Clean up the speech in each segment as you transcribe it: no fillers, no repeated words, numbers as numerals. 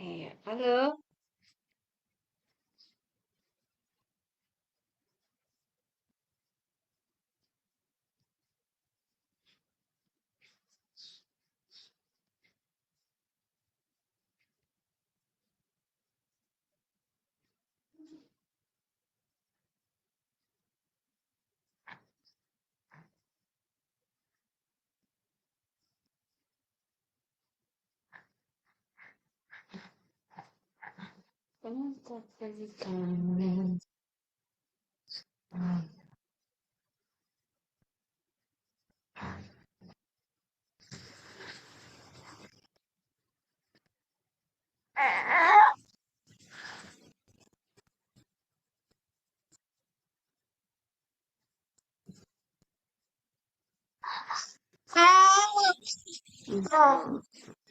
Iya, halo. Kenapa tadi kangen?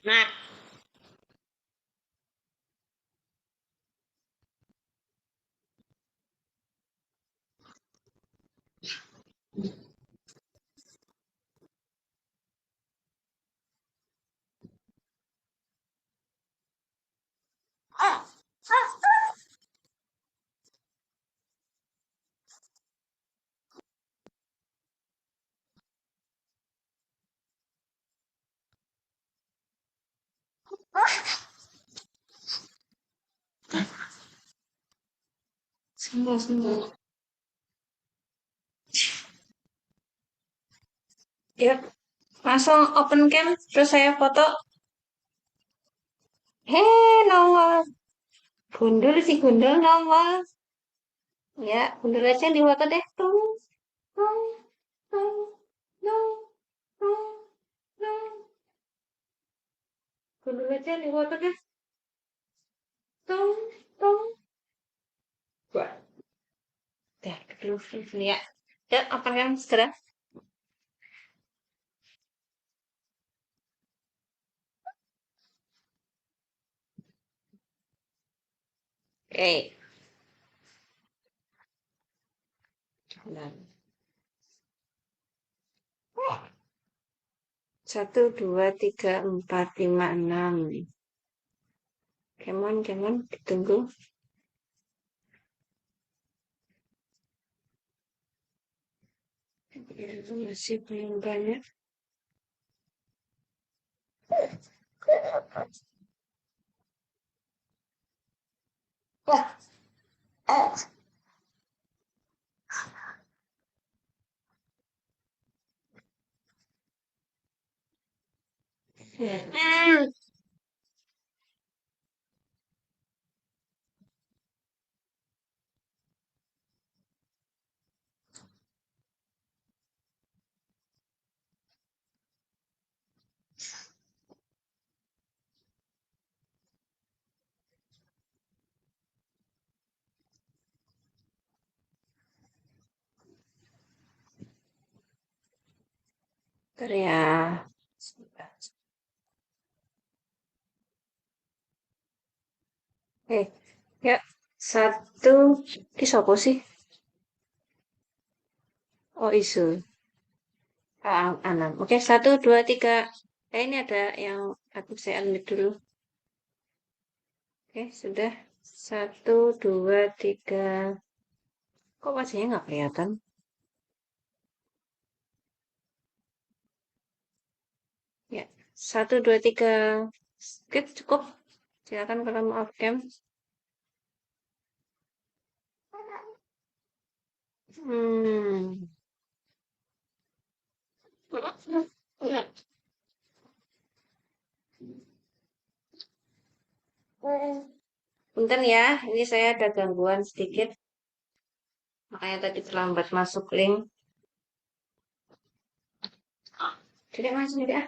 Nah, sembuh sembuh. Yuk, langsung open cam, terus saya foto. Hei, nongol. Gundul si gundul nongol. Ya, gundul aja yang di foto deh. Tung, tung, tung, tung, tung, tung. Gundul aja yang di foto deh. Tung, tung. Wah, dah, dulu ya. Yuk, open cam segera. Oke, jalan. 1, 2, 3, 4, 5, 6. Come on, come on, ditunggu. Masih belum banyak. Wah, bentar ya. Ya, satu. Ini siapa sih? Oh, isu. Ah, Anam. Oke, 1, 2, 3. Ini ada yang saya unmute dulu. Oke, sudah. 1, 2, 3. Kok wajahnya nggak kelihatan? Ya, 1, 2, 3. Skip, cukup. Silakan kalau mau off cam. Hmm. Punten ya, ini saya ada gangguan sedikit. Makanya tadi terlambat masuk link. Jadi mas, jadi ah.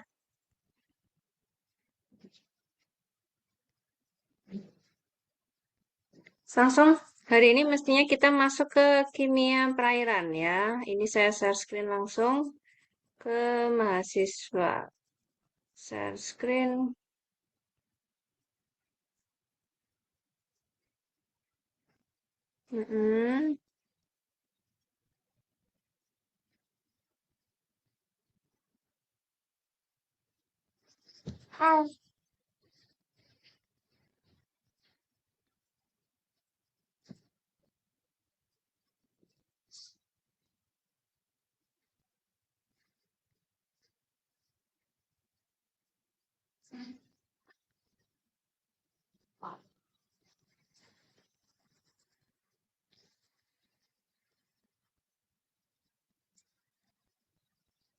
Langsung hari ini mestinya kita masuk ke kimia perairan ya. Ini saya share screen langsung ke mahasiswa. Share screen. Mm-mm.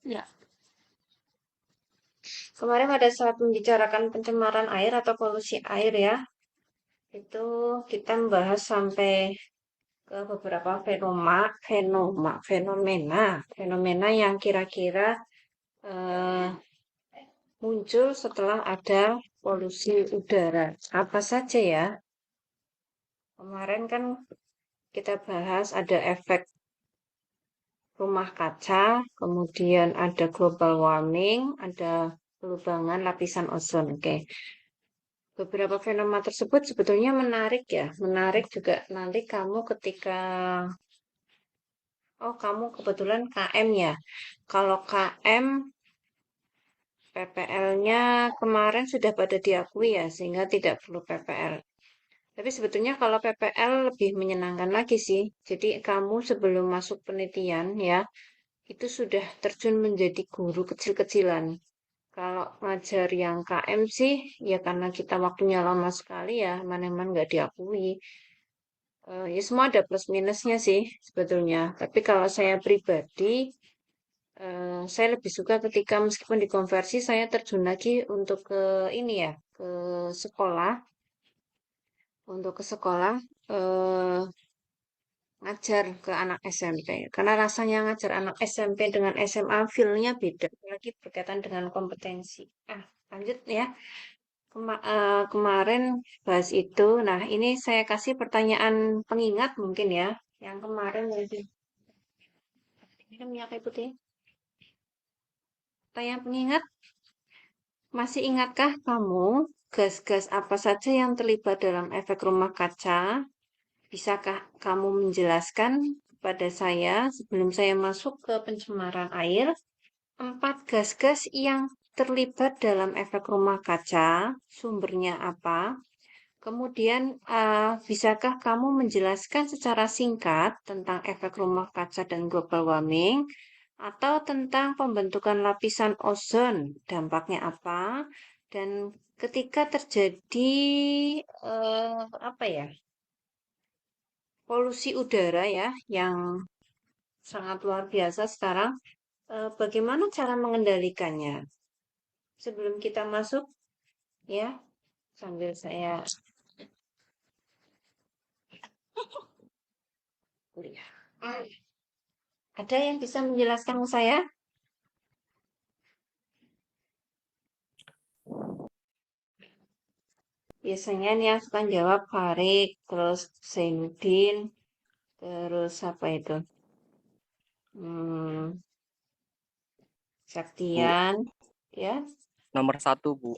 Ya, kemarin pada saat membicarakan pencemaran air atau polusi air ya, itu kita membahas sampai ke beberapa fenomena yang kira-kira eh, muncul setelah ada polusi udara. Apa saja ya? Kemarin kan kita bahas ada efek rumah kaca, kemudian ada global warming, ada perubahan lapisan ozon. Oke. Beberapa fenomena tersebut sebetulnya menarik ya. Menarik juga nanti kamu ketika, oh kamu kebetulan KM ya. Kalau KM, PPL-nya kemarin sudah pada diakui ya, sehingga tidak perlu PPL. Tapi sebetulnya kalau PPL lebih menyenangkan lagi sih. Jadi kamu sebelum masuk penelitian ya, itu sudah terjun menjadi guru kecil-kecilan. Kalau ngajar yang KM sih, ya karena kita waktunya lama sekali ya, mana-mana nggak diakui. Ya semua ada plus minusnya sih sebetulnya. Tapi kalau saya pribadi, saya lebih suka ketika meskipun dikonversi, saya terjun lagi untuk ke ini ya, ke sekolah, untuk ke sekolah, eh, ngajar ke anak SMP. Karena rasanya ngajar anak SMP dengan SMA feel-nya beda, apalagi berkaitan dengan kompetensi. Lanjut ya. Kemarin bahas itu. Nah, ini saya kasih pertanyaan pengingat mungkin ya. Yang kemarin ini kan minyak kayu putih. Pertanyaan pengingat, masih ingatkah kamu gas-gas apa saja yang terlibat dalam efek rumah kaca? Bisakah kamu menjelaskan kepada saya sebelum saya masuk ke pencemaran air, 4 gas-gas yang terlibat dalam efek rumah kaca, sumbernya apa? Kemudian, bisakah kamu menjelaskan secara singkat tentang efek rumah kaca dan global warming, atau tentang pembentukan lapisan ozon, dampaknya apa, dan ketika terjadi apa ya, polusi udara ya, yang sangat luar biasa sekarang, bagaimana cara mengendalikannya? Sebelum kita masuk, ya, sambil saya kuliah. Ada yang bisa menjelaskan ke saya? Biasanya nih yang suka jawab Farid, terus Zainuddin, terus apa itu? Hmm, Bu. Saktian, ya. Nomor 1, Bu.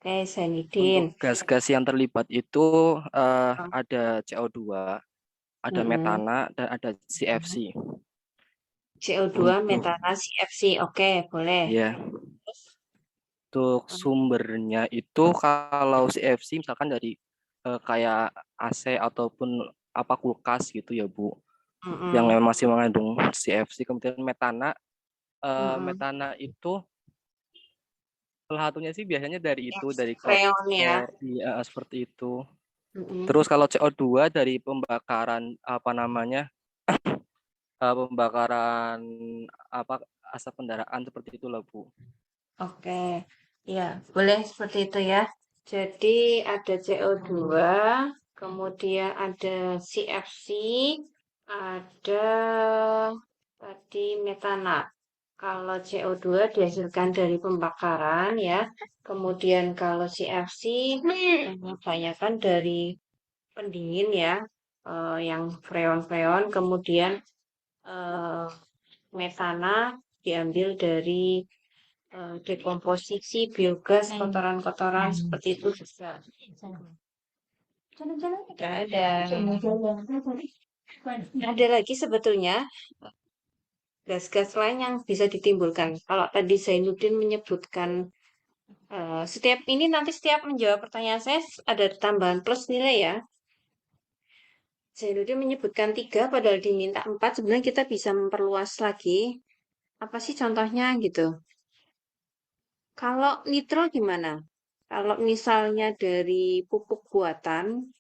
Oke, Zainuddin. Untuk gas-gas yang terlibat itu Oh, ada CO2, ada mm-mm. metana, dan ada CFC. CO2, Untuk metana, CFC. Oke, boleh. ya, Terus, untuk sumbernya itu kalau CFC misalkan dari kayak AC ataupun apa kulkas gitu ya, Bu. Yang mm-mm. masih mengandung CFC. Kemudian metana, Mm-mm. metana itu salah satunya sih biasanya dari Yang itu, dari freon ya. kotor, ya seperti itu. Mm-mm. Terus kalau CO2 dari pembakaran apa namanya, pembakaran apa asap kendaraan seperti itulah, Bu. Oke, ya, boleh seperti itu ya. Jadi ada CO2, kemudian ada CFC, ada tadi metana. Kalau CO2 dihasilkan dari pembakaran ya. Kemudian kalau CFC kebanyakan dari pendingin ya, yang freon-freon. Kemudian eh, metana diambil dari dekomposisi biogas kotoran-kotoran seperti itu bisa. Tidak ada. Ada lagi sebetulnya gas-gas lain yang bisa ditimbulkan. Kalau tadi Zainuddin menyebutkan setiap menjawab pertanyaan saya ada tambahan plus nilai ya. Zainuddin menyebutkan 3 padahal diminta 4. Sebenarnya kita bisa memperluas lagi. Apa sih contohnya gitu? Kalau nitro gimana? Kalau misalnya dari pupuk buatan,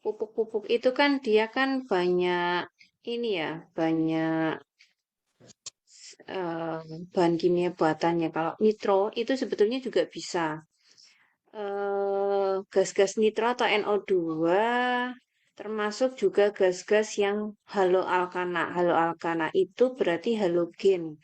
pupuk-pupuk itu kan dia kan banyak ini ya, banyak bahan kimia buatannya. Kalau nitro itu sebetulnya juga bisa. Gas-gas nitro atau NO2 termasuk juga gas-gas yang haloalkana. Haloalkana itu berarti halogen.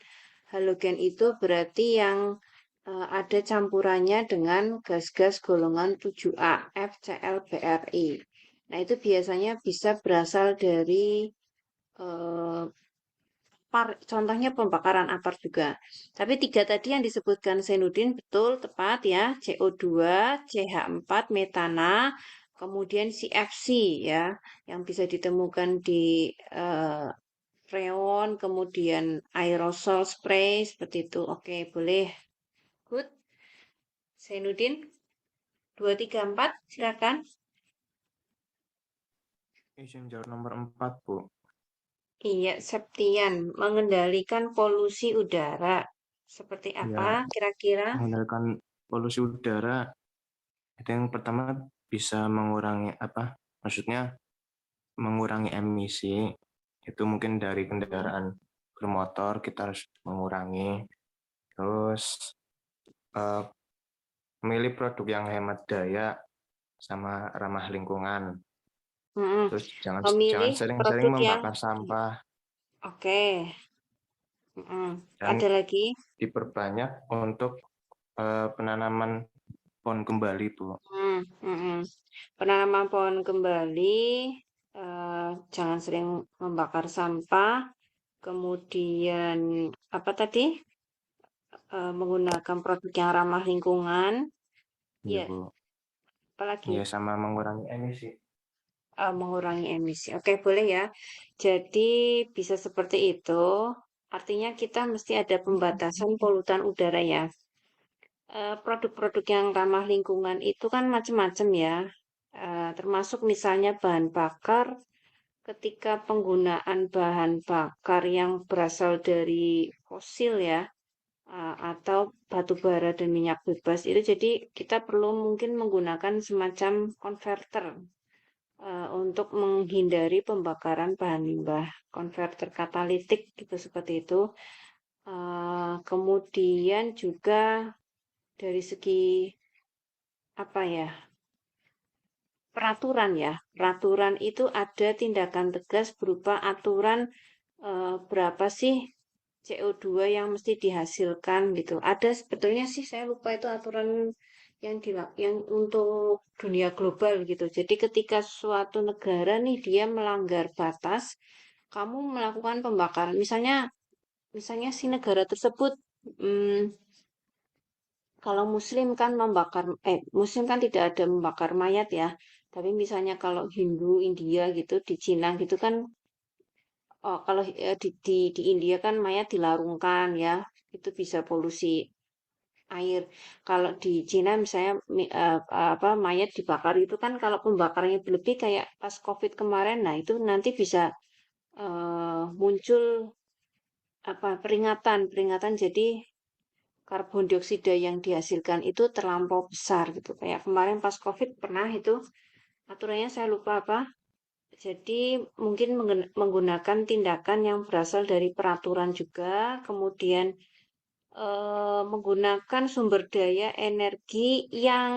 Halogen itu berarti yang ada campurannya dengan gas-gas golongan 7A, FCl, BrI. Nah, itu biasanya bisa berasal dari eh, contohnya pembakaran apar juga. Tapi tiga tadi yang disebutkan Zainuddin betul, tepat ya. CO2, CH4, metana, kemudian CFC ya, yang bisa ditemukan di freon, kemudian aerosol spray, seperti itu. Oke, boleh. Good. Zainuddin, 2, 3, 4, silakan. Izin jawab nomor 4, Bu. Iya, Septian, mengendalikan polusi udara. Seperti apa Ya, kira-kira? mengendalikan polusi udara itu yang pertama bisa mengurangi maksudnya mengurangi emisi. Itu mungkin dari kendaraan bermotor kita harus mengurangi. Terus eh, memilih produk yang hemat daya sama ramah lingkungan. Mm-mm. Terus jangan jangan Memilih sering-sering produk yang membakar sampah oke. Mm-mm. dan Ada lagi? diperbanyak untuk penanaman pohon kembali, Bu. Mm-mm. Penanaman pohon kembali, jangan sering membakar sampah, kemudian apa tadi? Menggunakan produk yang ramah lingkungan, Iya, ya, Bu. apalagi Ya, sama mengurangi emisi. mengurangi emisi. Oke, boleh ya. Jadi bisa seperti itu. Artinya kita mesti ada pembatasan polutan udara ya. Produk-produk yang ramah lingkungan itu kan macam-macam ya. Termasuk misalnya bahan bakar, ketika penggunaan bahan bakar yang berasal dari fosil ya, atau batu bara dan minyak bebas itu, jadi kita perlu mungkin menggunakan semacam konverter untuk menghindari pembakaran bahan limbah, konverter katalitik gitu seperti itu. Kemudian juga dari segi apa ya, peraturan ya. Peraturan itu ada tindakan tegas berupa aturan berapa sih CO2 yang mesti dihasilkan gitu. Ada sebetulnya sih saya lupa itu aturan yang untuk dunia global gitu. Jadi ketika suatu negara nih dia melanggar batas, kamu melakukan pembakaran. Misalnya si negara tersebut kalau Muslim kan Muslim kan tidak ada membakar mayat ya. Tapi misalnya kalau Hindu, India gitu, di Cina gitu kan, oh, kalau di India kan mayat dilarungkan ya, itu bisa polusi air. Kalau di Cina misalnya apa mayat dibakar itu kan kalau pembakarannya berlebih kayak pas COVID kemarin, nah itu nanti bisa muncul apa peringatan jadi karbon dioksida yang dihasilkan itu terlampau besar gitu. Kayak kemarin pas COVID pernah itu aturannya saya lupa apa. Jadi mungkin menggunakan tindakan yang berasal dari peraturan juga, kemudian menggunakan sumber daya energi yang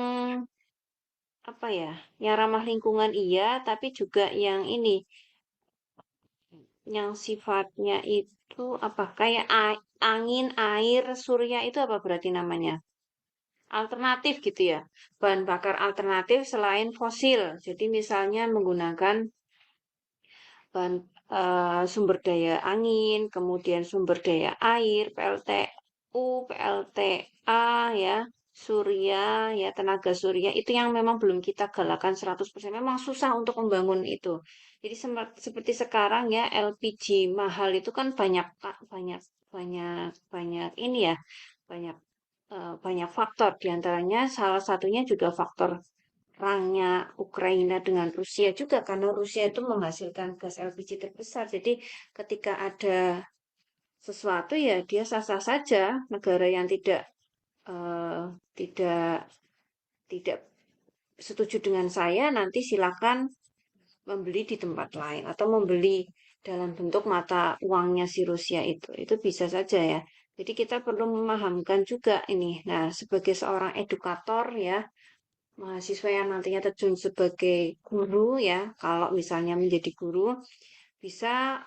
apa ya, yang ramah lingkungan iya, tapi juga yang ini, yang sifatnya itu apa kayak angin, air, surya itu apa berarti namanya? Alternatif gitu ya, bahan bakar alternatif selain fosil. Jadi misalnya menggunakan bahan sumber daya angin, kemudian sumber daya air, PLTU, PLTA ya, surya ya, tenaga surya itu yang memang belum kita galakan 100%. Memang susah untuk membangun itu. Jadi seperti sekarang ya LPG mahal itu kan banyak banyak banyak banyak ini ya, banyak banyak faktor, diantaranya salah satunya juga faktor perangnya Ukraina dengan Rusia juga, karena Rusia itu menghasilkan gas LPG terbesar. Jadi ketika ada sesuatu ya dia sah-sah saja, negara yang eh, tidak tidak setuju dengan saya nanti silakan membeli di tempat lain atau membeli dalam bentuk mata uangnya si Rusia itu. Itu bisa saja ya. Jadi kita perlu memahamkan juga ini. Nah, sebagai seorang edukator ya, mahasiswa yang nantinya terjun sebagai guru ya, kalau misalnya menjadi guru, bisa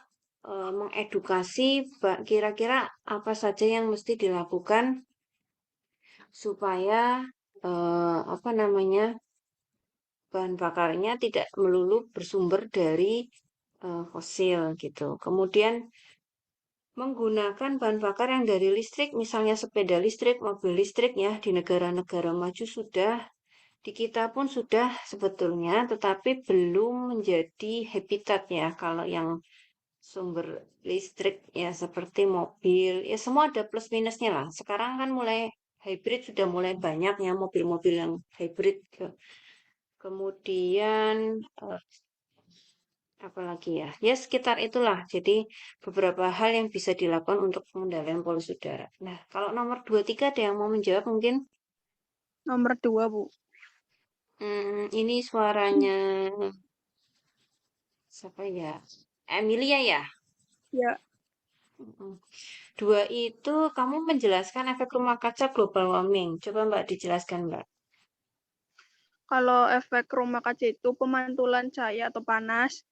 mengedukasi kira-kira apa saja yang mesti dilakukan supaya apa namanya bahan bakarnya tidak melulu bersumber dari fosil gitu. Kemudian menggunakan bahan bakar yang dari listrik, misalnya sepeda listrik, mobil listrik ya, di negara-negara maju sudah, di kita pun sudah sebetulnya, tetapi belum menjadi habitat ya. Kalau yang sumber listrik ya seperti mobil, ya semua ada plus minusnya lah. Sekarang kan mulai hybrid sudah mulai banyak ya mobil-mobil yang hybrid. Kemudian apalagi ya? Ya sekitar itulah. Jadi beberapa hal yang bisa dilakukan untuk pengendalian polusi udara. Nah, kalau nomor 2, 3 ada yang mau menjawab mungkin? Nomor 2, Bu. Ini suaranya siapa ya? Emilia ya? Ya, Mm. 2 itu kamu menjelaskan efek rumah kaca global warming. Coba Mbak dijelaskan Mbak. kalau efek rumah kaca itu pemantulan cahaya atau panas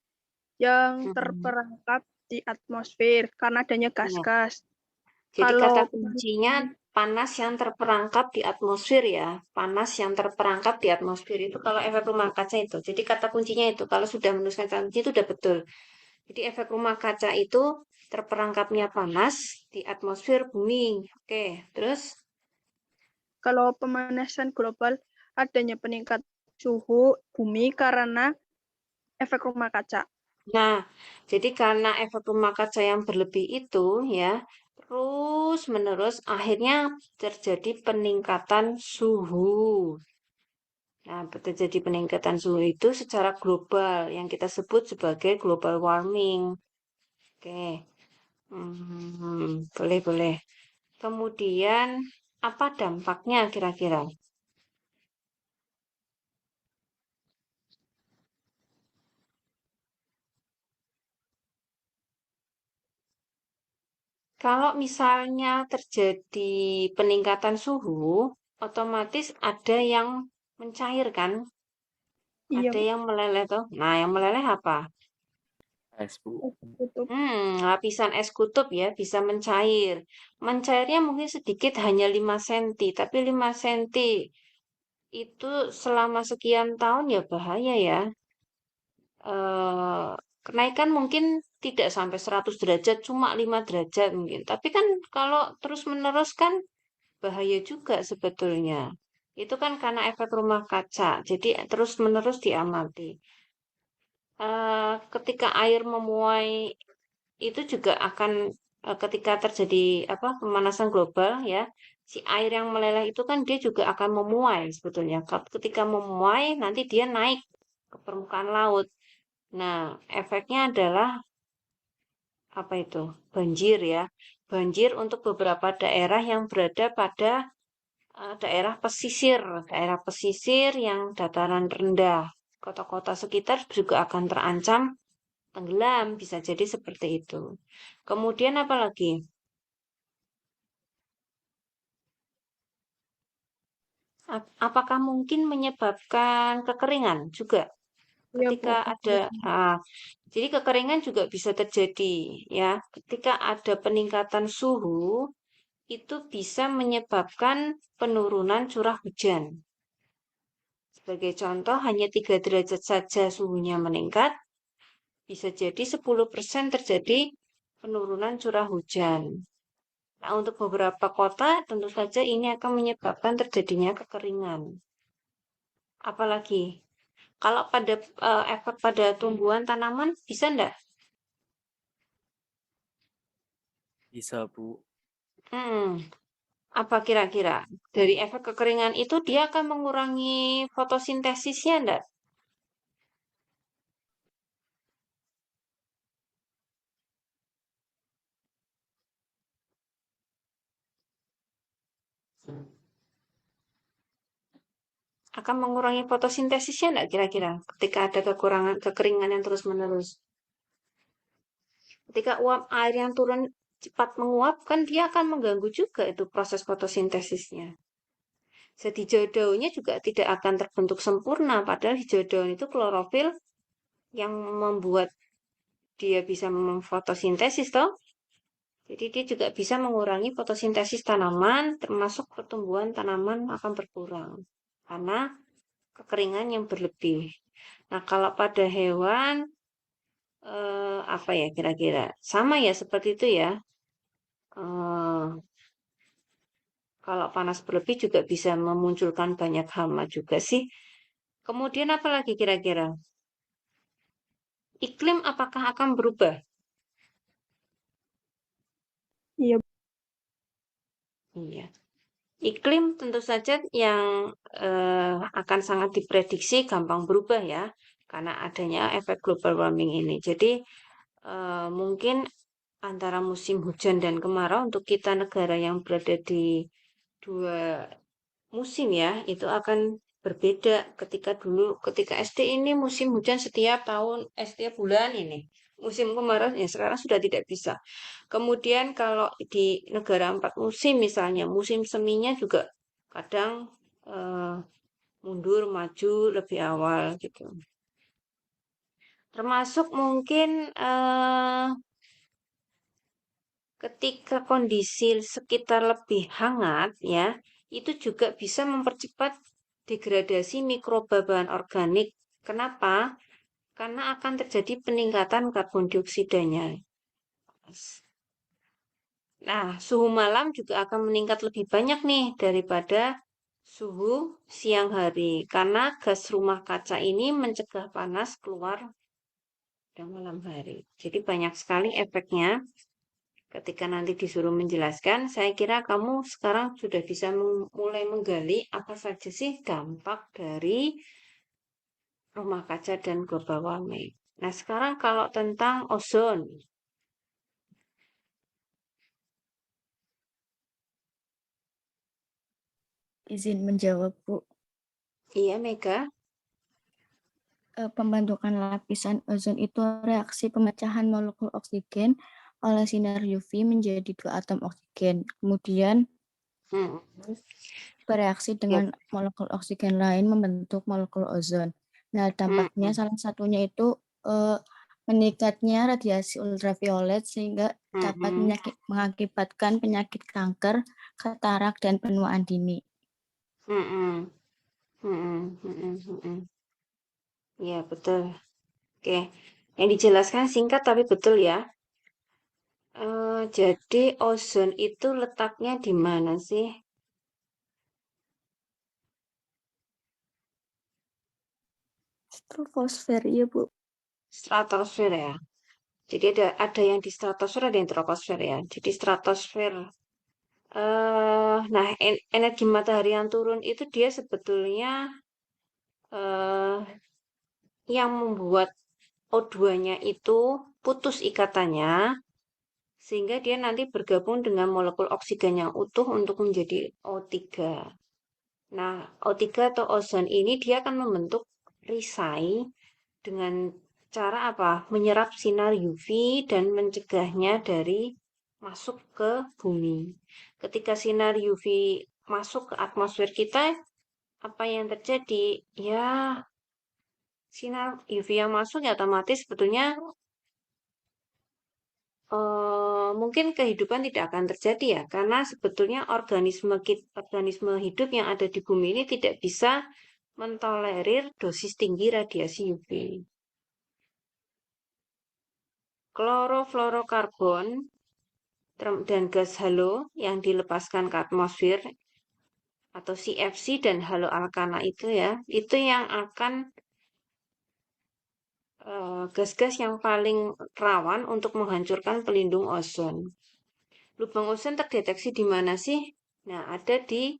yang terperangkap di atmosfer karena adanya gas-gas. Jadi kata Kalau kuncinya panas yang terperangkap di atmosfer ya. Panas yang terperangkap di atmosfer itu kalau efek rumah kaca itu. Jadi kata kuncinya itu kalau sudah menuliskan kata kunci itu udah betul. Jadi efek rumah kaca itu terperangkapnya panas di atmosfer bumi. Oke, terus kalau pemanasan global adanya peningkat suhu bumi karena efek rumah kaca. nah, jadi karena efek rumah kaca yang berlebih itu ya, terus menerus akhirnya terjadi peningkatan suhu. Nah, terjadi peningkatan suhu itu secara global yang kita sebut sebagai global warming. Oke, boleh boleh. Kemudian apa dampaknya kira-kira? Kalau misalnya terjadi peningkatan suhu, otomatis ada yang mencair kan? Iya, Ada Bu. yang meleleh tuh. Nah, yang meleleh apa? Es, Bu. Tutup. Lapisan es kutub ya bisa mencair. Mencairnya mungkin sedikit hanya 5 cm, tapi 5 cm itu selama sekian tahun ya bahaya ya. Kenaikan mungkin tidak sampai 100 derajat, cuma 5 derajat mungkin. Tapi kan kalau terus-menerus kan bahaya juga sebetulnya. Itu kan karena efek rumah kaca, jadi terus-menerus diamati. Ketika air memuai itu juga akan ketika terjadi apa pemanasan global ya, si air yang meleleh itu kan dia juga akan memuai sebetulnya. Ketika memuai nanti dia naik ke permukaan laut. Nah, efeknya adalah apa itu? Banjir ya. Banjir untuk beberapa daerah yang berada pada daerah pesisir yang dataran rendah. Kota-kota sekitar juga akan terancam tenggelam, bisa jadi seperti itu. Kemudian apa lagi? Apakah mungkin menyebabkan kekeringan juga? Iya, Bu. Ketika ada, jadi kekeringan juga bisa terjadi ya. Ketika ada peningkatan suhu, itu bisa menyebabkan penurunan curah hujan. Sebagai contoh, hanya 3 derajat saja suhunya meningkat, bisa jadi 10% terjadi penurunan curah hujan. Nah, untuk beberapa kota tentu saja ini akan menyebabkan terjadinya kekeringan. Apalagi kalau pada efek pada tumbuhan tanaman bisa enggak? Bisa, Bu. Apa kira-kira? Dari efek kekeringan itu dia akan mengurangi fotosintesisnya enggak? Akan mengurangi fotosintesisnya enggak kira-kira ketika ada kekurangan kekeringan yang terus-menerus? Ketika uap air yang turun cepat menguap, kan dia akan mengganggu juga itu proses fotosintesisnya. Jadi hijau daunnya juga tidak akan terbentuk sempurna, padahal hijau daun itu klorofil yang membuat dia bisa memfotosintesis toh. Jadi dia juga bisa mengurangi fotosintesis tanaman, termasuk pertumbuhan tanaman akan berkurang karena kekeringan yang berlebih. Nah, kalau pada hewan apa ya kira-kira? Sama ya seperti itu ya. Eh, kalau panas berlebih juga bisa memunculkan banyak hama juga sih. Kemudian apa lagi kira-kira? Iklim apakah akan berubah? Iya. Iya. Iklim tentu saja yang akan sangat diprediksi gampang berubah ya, karena adanya efek global warming ini. Jadi mungkin antara musim hujan dan kemarau untuk kita negara yang berada di dua musim ya, itu akan berbeda ketika SD ini musim hujan setiap tahun, setiap bulan ini. Musim kemarau ya sekarang sudah tidak bisa. Kemudian kalau di negara 4 musim misalnya, musim seminya juga kadang eh, mundur, maju lebih awal gitu. Termasuk mungkin ketika kondisi sekitar lebih hangat ya, itu juga bisa mempercepat degradasi mikroba bahan organik. Kenapa? Karena akan terjadi peningkatan karbon dioksidanya. Nah, suhu malam juga akan meningkat lebih banyak nih daripada suhu siang hari. Karena gas rumah kaca ini mencegah panas keluar pada malam hari. Jadi banyak sekali efeknya. Ketika nanti disuruh menjelaskan, saya kira kamu sekarang sudah bisa mulai menggali apa saja sih dampak dari rumah kaca dan global warming. Nah, sekarang kalau tentang ozon. Izin menjawab, Bu. Iya, Mega. Pembentukan lapisan ozon itu reaksi pemecahan molekul oksigen oleh sinar UV menjadi 2 atom oksigen. Kemudian Hmm. bereaksi dengan molekul oksigen lain membentuk molekul ozon. Nah, dampaknya salah satunya itu meningkatnya radiasi ultraviolet sehingga dapat mengakibatkan penyakit kanker, katarak, dan penuaan dini. Ya, betul. Oke, yang dijelaskan singkat tapi betul ya. Jadi ozon itu letaknya di mana sih? Stratosfer, ya, Bu. Stratosfer ya. Jadi ada yang di stratosfer, ada yang troposfer ya. Jadi stratosfer. Nah, energi matahari yang turun itu dia sebetulnya eh, yang membuat O2-nya itu putus ikatannya, sehingga dia nanti bergabung dengan molekul oksigen yang utuh untuk menjadi O3. Nah, O3 atau ozon ini dia akan membentuk perisai dengan cara apa? Menyerap sinar UV dan mencegahnya dari masuk ke bumi. Ketika sinar UV masuk ke atmosfer kita, apa yang terjadi? Ya, sinar UV yang masuk ya otomatis sebetulnya mungkin kehidupan tidak akan terjadi ya, karena sebetulnya organisme hidup yang ada di bumi ini tidak bisa mentolerir dosis tinggi radiasi UV. Klorofluorokarbon dan gas halo yang dilepaskan ke atmosfer atau CFC dan halo alkana itu ya, itu yang akan gas-gas yang paling rawan untuk menghancurkan pelindung ozon. Lubang ozon terdeteksi di mana sih? Nah, ada di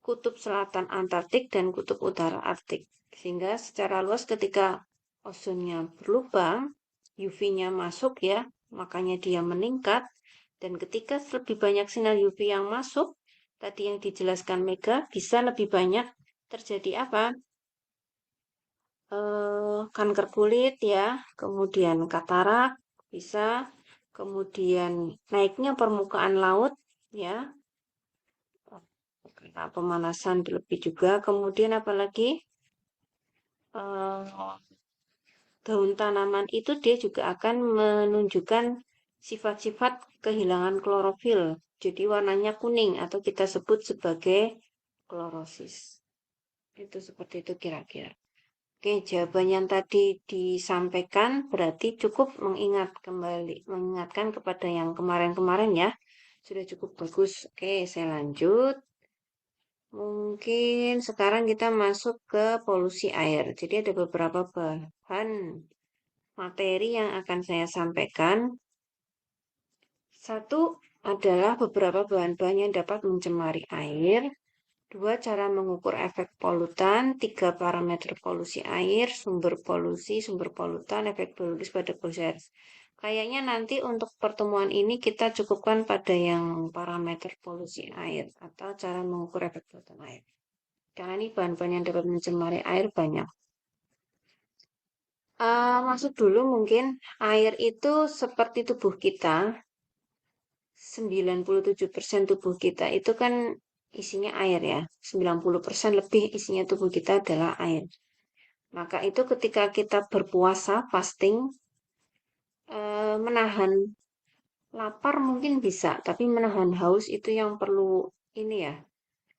kutub selatan Antartik dan kutub utara Arktik. Sehingga secara luas ketika ozonnya berlubang, UV-nya masuk ya, makanya dia meningkat. Dan ketika lebih banyak sinar UV yang masuk, tadi yang dijelaskan Mega, bisa lebih banyak terjadi apa? Kanker kulit ya, kemudian katarak, bisa. Kemudian naiknya permukaan laut, ya, karena pemanasan lebih juga. Kemudian apalagi daun tanaman itu dia juga akan menunjukkan sifat-sifat kehilangan klorofil. Jadi warnanya kuning atau kita sebut sebagai klorosis. Itu seperti itu kira-kira. Oke, jawaban yang tadi disampaikan berarti cukup mengingatkan kepada yang kemarin-kemarin ya. Sudah cukup bagus. Oke, saya lanjut. Mungkin sekarang kita masuk ke polusi air. Jadi ada beberapa bahan materi yang akan saya sampaikan. Satu adalah beberapa bahan-bahan yang dapat mencemari air. 2. Cara mengukur efek polutan. 3. Parameter polusi air, sumber polutan, efek biologis pada polusi air. Kayaknya nanti untuk pertemuan ini kita cukupkan pada yang parameter polusi air atau cara mengukur efek polutan air. Karena ini bahan-bahan yang dapat mencemari air banyak. Masuk dulu mungkin, air itu seperti tubuh kita. 97% tubuh kita itu kan isinya air ya, 90% lebih isinya tubuh kita adalah air. Maka itu ketika kita berpuasa, fasting, menahan lapar mungkin bisa, tapi menahan haus itu yang perlu ini ya,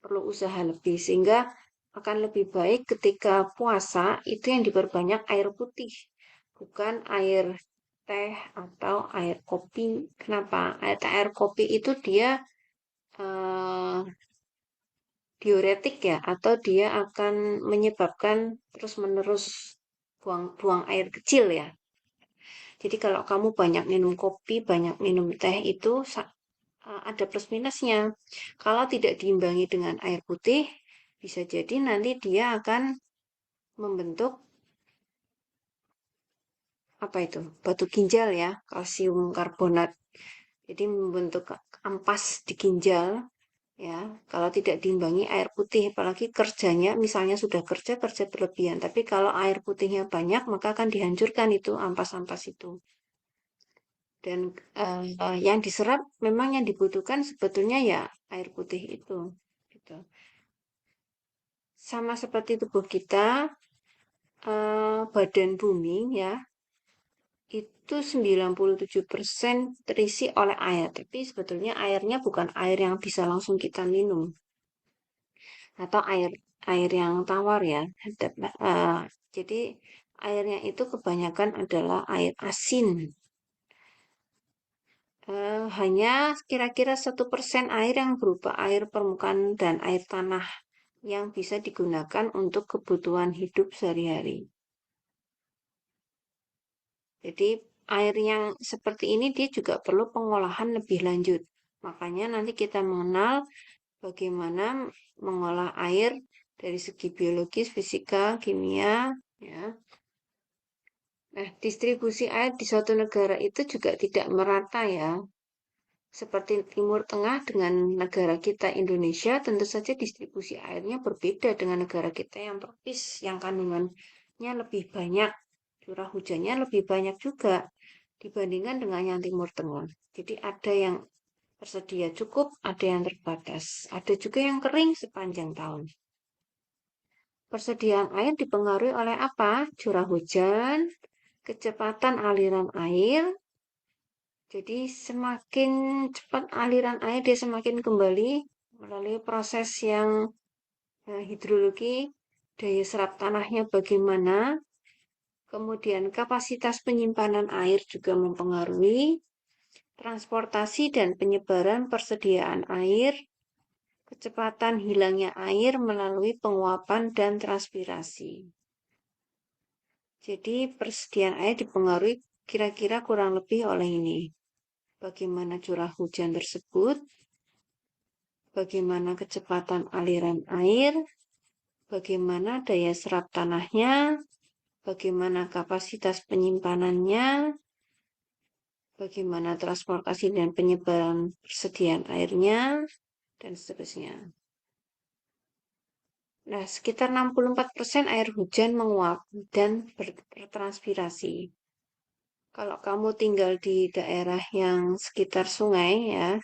perlu usaha lebih. Sehingga akan lebih baik ketika puasa itu yang diperbanyak air putih, bukan air teh atau air kopi. Kenapa? Air kopi itu dia diuretik ya, atau dia akan menyebabkan terus-menerus buang air kecil ya. Jadi kalau kamu banyak minum kopi, banyak minum teh itu ada plus minusnya. Kalau tidak diimbangi dengan air putih, bisa jadi nanti dia akan membentuk apa itu? Batu ginjal ya, kalsium karbonat. Jadi membentuk ampas di ginjal. Ya, kalau tidak diimbangi air putih, apalagi kerjanya, misalnya sudah kerja berlebihan, tapi kalau air putihnya banyak, maka akan dihancurkan itu ampas-ampas itu. Dan yang diserap memang yang dibutuhkan sebetulnya ya air putih itu. Gitu. Sama seperti tubuh kita, badan bumi ya, itu 97% terisi oleh air. Tapi sebetulnya airnya bukan air yang bisa langsung kita minum. Atau air yang tawar ya. Jadi airnya itu kebanyakan adalah air asin. Hanya kira-kira 1% air yang berupa air permukaan dan air tanah yang bisa digunakan untuk kebutuhan hidup sehari-hari. Jadi air yang seperti ini dia juga perlu pengolahan lebih lanjut. Makanya nanti kita mengenal bagaimana mengolah air dari segi biologis, fisika, kimia, ya. Nah, distribusi air di suatu negara itu juga tidak merata ya. Seperti Timur Tengah dengan negara kita Indonesia, tentu saja distribusi airnya berbeda dengan negara kita yang tropis, yang kandungannya lebih banyak, curah hujannya lebih banyak juga dibandingkan dengan yang Timur Tengah. Jadi ada yang tersedia cukup, ada yang terbatas, ada juga yang kering sepanjang tahun. Persediaan air dipengaruhi oleh apa? Curah hujan, kecepatan aliran air. Jadi semakin cepat aliran air dia semakin kembali melalui proses yang hidrologi, daya serap tanahnya bagaimana, kemudian kapasitas penyimpanan air juga mempengaruhi, transportasi dan penyebaran persediaan air, kecepatan hilangnya air melalui penguapan dan transpirasi. Jadi persediaan air dipengaruhi kira-kira kurang lebih oleh ini. Bagaimana curah hujan tersebut, bagaimana kecepatan aliran air, bagaimana daya serap tanahnya, bagaimana kapasitas penyimpanannya, bagaimana transportasi dan penyebaran persediaan airnya, dan seterusnya. Nah, sekitar 64% air hujan menguap dan bertranspirasi. Kalau kamu tinggal di daerah yang sekitar sungai ya,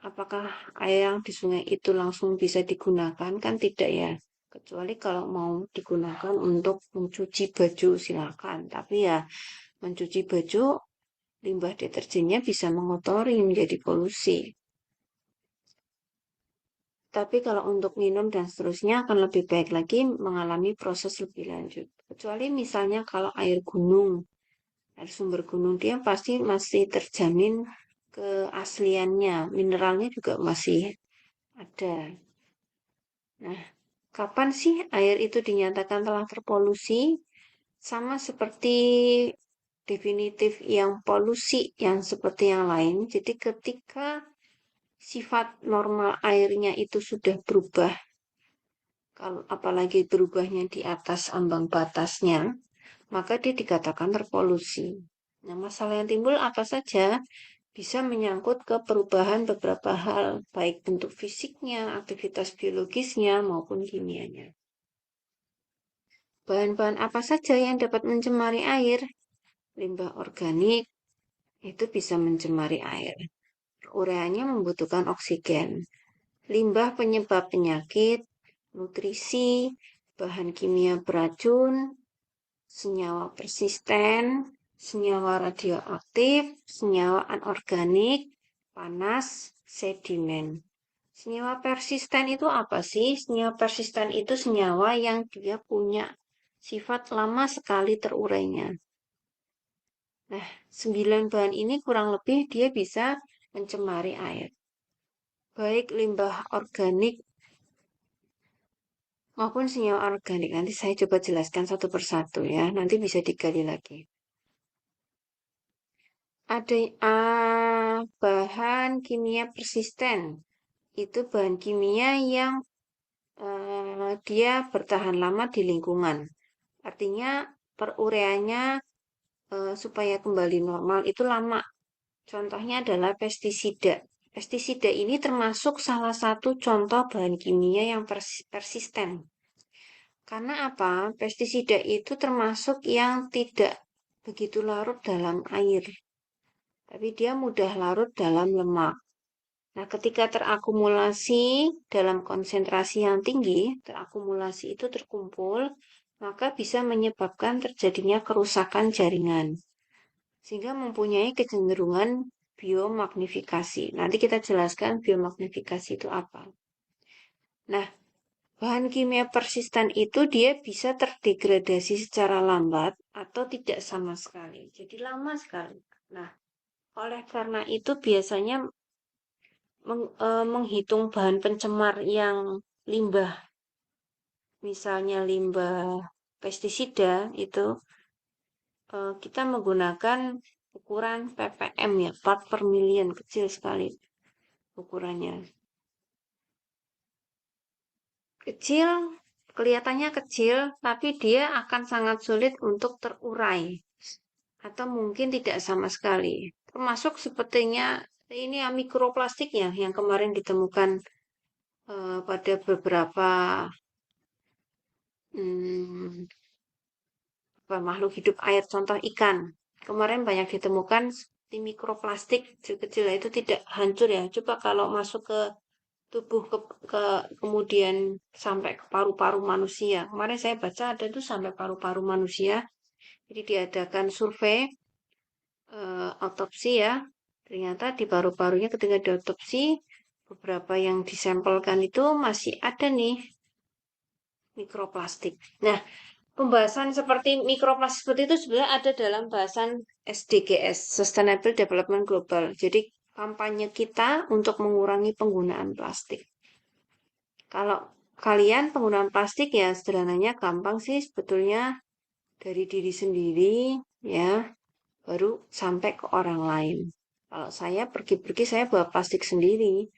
apakah air yang di sungai itu langsung bisa digunakan? Kan tidak ya. Kecuali kalau mau digunakan untuk mencuci baju silakan. Tapi ya mencuci baju, limbah deterjennya bisa mengotori menjadi polusi. Tapi kalau untuk minum dan seterusnya akan lebih baik lagi mengalami proses lebih lanjut. Kecuali misalnya kalau air gunung, air sumber gunung, dia pasti masih terjamin keasliannya, mineralnya juga masih ada. Nah, kapan sih air itu dinyatakan telah terpolusi? Sama seperti definitif yang polusi yang seperti yang lain. Jadi ketika sifat normal airnya itu sudah berubah, kalau apalagi berubahnya di atas ambang batasnya, maka dia dikatakan terpolusi. Nah, masalah yang timbul apa saja bisa menyangkut ke perubahan beberapa hal, baik bentuk fisiknya, aktivitas biologisnya, maupun kimianya. Bahan-bahan apa saja yang dapat mencemari air? Limbah organik itu bisa mencemari air. Ureanya membutuhkan oksigen. Limbah penyebab penyakit, nutrisi, bahan kimia beracun, senyawa persisten, senyawa radioaktif, senyawa anorganik, panas, sedimen. Senyawa persisten itu apa sih? Senyawa persisten itu senyawa yang dia punya sifat lama sekali terurainya. Nah, 9 bahan ini kurang lebih dia bisa mencemari air. Baik limbah organik maupun senyawa organik. Nanti saya coba jelaskan satu persatu ya. Nanti bisa digali lagi. Ada bahan kimia persisten. Itu bahan kimia yang dia bertahan lama di lingkungan. Artinya perureanya supaya kembali normal itu lama. Contohnya adalah pestisida. Pestisida ini termasuk salah satu contoh bahan kimia yang persisten. Karena apa? Pestisida itu termasuk yang tidak begitu larut dalam air. Tapi dia mudah larut dalam lemak. Nah, ketika terakumulasi dalam konsentrasi yang tinggi, terakumulasi itu terkumpul, maka bisa menyebabkan terjadinya kerusakan jaringan. Sehingga mempunyai kecenderungan biomagnifikasi. Nanti kita jelaskan biomagnifikasi itu apa. Nah, bahan kimia persisten itu dia bisa terdegradasi secara lambat atau tidak sama sekali. Jadi lama sekali. Nah, oleh karena itu biasanya menghitung bahan pencemar yang limbah, misalnya limbah pestisida itu kita menggunakan ukuran ppm ya, part per million, kecil sekali ukurannya. Kecil, kelihatannya kecil, tapi dia akan sangat sulit untuk terurai. Atau mungkin tidak sama sekali. Termasuk sepertinya ini ya mikroplastik ya, yang kemarin ditemukan pada beberapa makhluk hidup air, contoh ikan. Kemarin banyak ditemukan di mikroplastik kecil-kecil itu tidak hancur ya. Coba kalau masuk ke tubuh kemudian sampai ke paru-paru manusia. Kemarin saya baca ada tuh sampai paru-paru manusia. Jadi diadakan survei autopsi ya. Ternyata di paru-parunya ketika diotopsi beberapa yang disampelkan itu masih ada nih mikroplastik. Nah, pembahasan seperti mikroplastik seperti itu sebenarnya ada dalam bahasan SDGs, Sustainable Development Global. Jadi kampanye kita untuk mengurangi penggunaan plastik. Kalau kalian penggunaan plastik ya sederhananya gampang sih sebetulnya dari diri sendiri ya, baru sampai ke orang lain. Kalau saya pergi-pergi saya bawa plastik sendiri,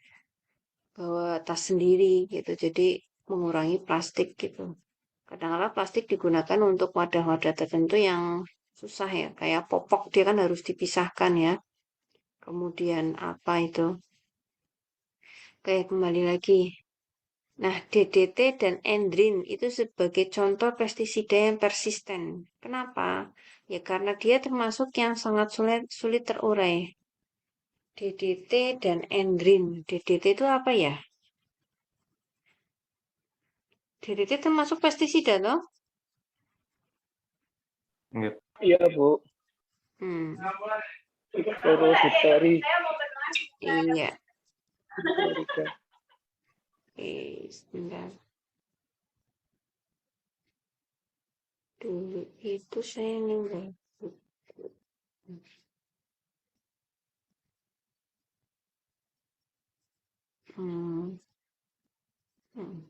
bawa tas sendiri gitu. Jadi mengurangi plastik gitu. Kadang-kadang plastik digunakan untuk wadah-wadah tertentu yang susah ya, kayak popok dia kan harus dipisahkan ya. Kemudian apa itu? Kayak kembali lagi. Nah, DDT dan endrin itu sebagai contoh pestisida yang persisten. Kenapa? Ya karena dia termasuk yang sangat sulit terurai. DDT dan endrin. DDT itu apa ya? DDT termasuk pestisida toh? Enggak. Iya, Bu. Hmm, Fluorobakteri. iya. Sebentar. Dulu itu saya ninggal. Hmm. Hmm.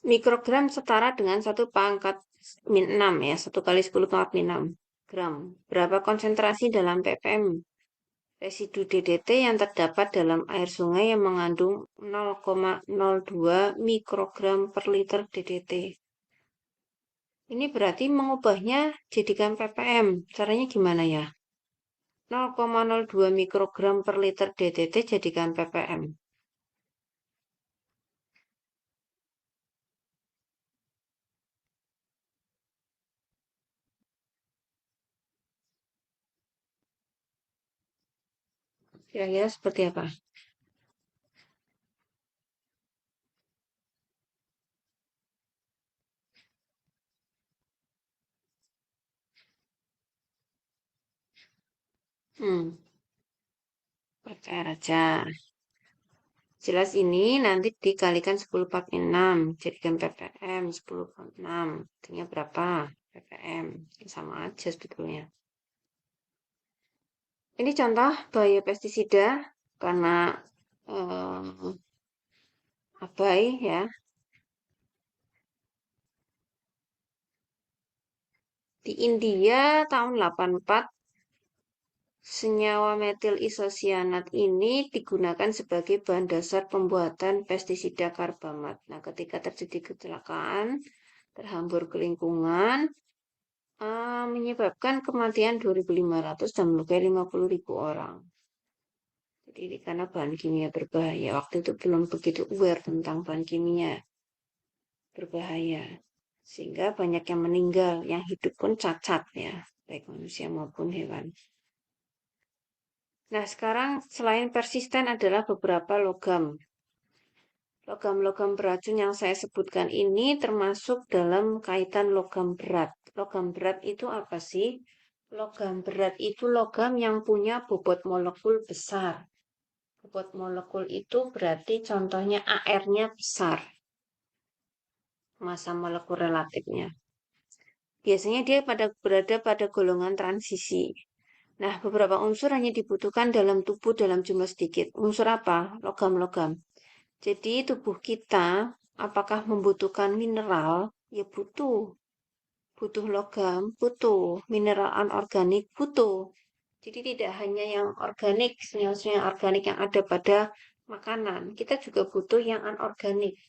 Mikrogram setara dengan 1 × 6 ya, 1 × 10⁻6 gram. Berapa konsentrasi dalam ppm residu DDT yang terdapat dalam air sungai yang mengandung 0,02 mikrogram per liter DDT? Ini berarti mengubahnya jadikan ppm. Caranya gimana ya? 0,02 mikrogram per liter DDT jadikan ppm. Kira-kira seperti apa? Percaya aja. Jelas ini nanti dikalikan 10/6, jadikan ppm 10/6. Artinya berapa? ppm. Sama aja sebetulnya. Ini contoh bahaya pestisida karena abai ya. Di India tahun 84 senyawa metil isosianat ini digunakan sebagai bahan dasar pembuatan pestisida karbamat. Nah, ketika terjadi kecelakaan, terhambur ke lingkungan, menyebabkan kematian 2.500 dan melukai 50.000 orang. Jadi karena bahan kimia berbahaya. Waktu itu belum begitu aware tentang bahan kimia berbahaya. Sehingga banyak yang meninggal, yang hidup pun cacat ya, baik manusia maupun hewan. Nah, sekarang selain persisten adalah beberapa logam. Logam-logam beracun yang saya sebutkan ini termasuk dalam kaitan logam berat. Logam berat itu apa sih? Logam berat itu logam yang punya bobot molekul besar. Bobot molekul itu berarti contohnya AR-nya besar. Massa molekul relatifnya. Biasanya dia berada pada golongan transisi. Nah, beberapa unsur hanya dibutuhkan dalam tubuh dalam jumlah sedikit. Unsur apa? Logam-logam. Jadi tubuh kita apakah membutuhkan mineral? Ya butuh. Butuh logam, butuh. Mineral anorganik, butuh. Jadi tidak hanya yang organik, senyawa-senyawa organik yang ada pada makanan. Kita juga butuh yang anorganik.